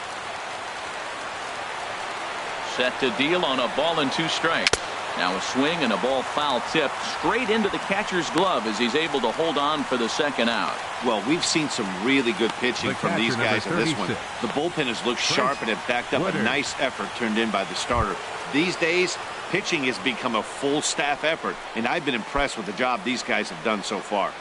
Set to deal on a ball and 2 strikes. Now a swing and a ball foul tip straight into the catcher's glove as he's able to hold on for the second out. Well, we've seen some really good pitching from these guys in this one. The bullpen has looked sharp and have backed up a nice effort turned in by the starter. These days, pitching has become a full staff effort, and I've been impressed with the job these guys have done so far.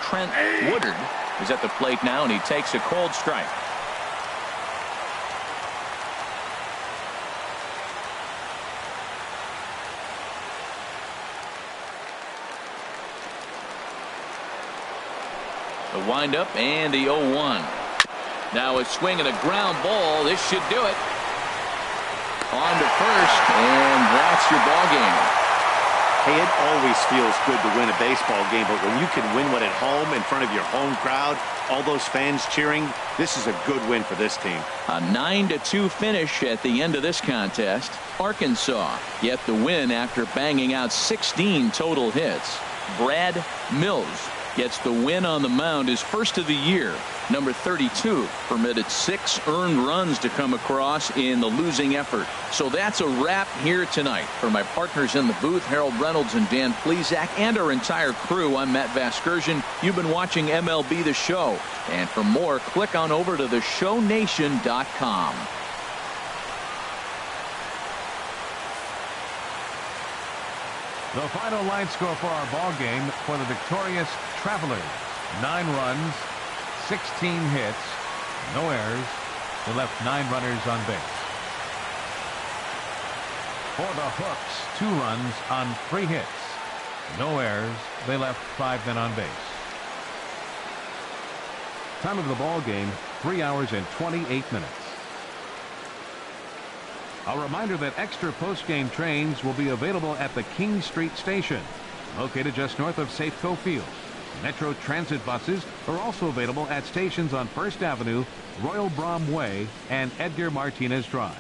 Trent Woodard is at the plate now, and he takes a cold strike. The windup and the 0-1. Now a swing and a ground ball. This should do it. On to first, and that's your ball game. Hey, it always feels good to win a baseball game, but when you can win one at home in front of your home crowd, all those fans cheering, this is a good win for this team. A 9-2 finish at the end of this contest. Arkansas get the win after banging out 16 total hits. Brad Mills gets the win on the mound, his first of the year. Number 32 permitted 6 earned runs to come across in the losing effort. So that's a wrap here tonight. For my partners in the booth, Harold Reynolds and Dan Plesac, and our entire crew, I'm Matt Vasgersian. You've been watching MLB The Show. And for more, click on over to theshownation.com. The final line score for our ball game for the victorious Travelers: 9 runs, 16 hits, no errors. They left 9 runners on base. For the Hooks, 2 runs on 3 hits, no errors. They left 5 men on base. Time of the ball game, 3 hours and 28 minutes. A reminder that extra post-game trains will be available at the King Street Station, located just north of Safeco Field. Metro Transit buses are also available at stations on First Avenue, Royal Brom Way, and Edgar Martinez Drive.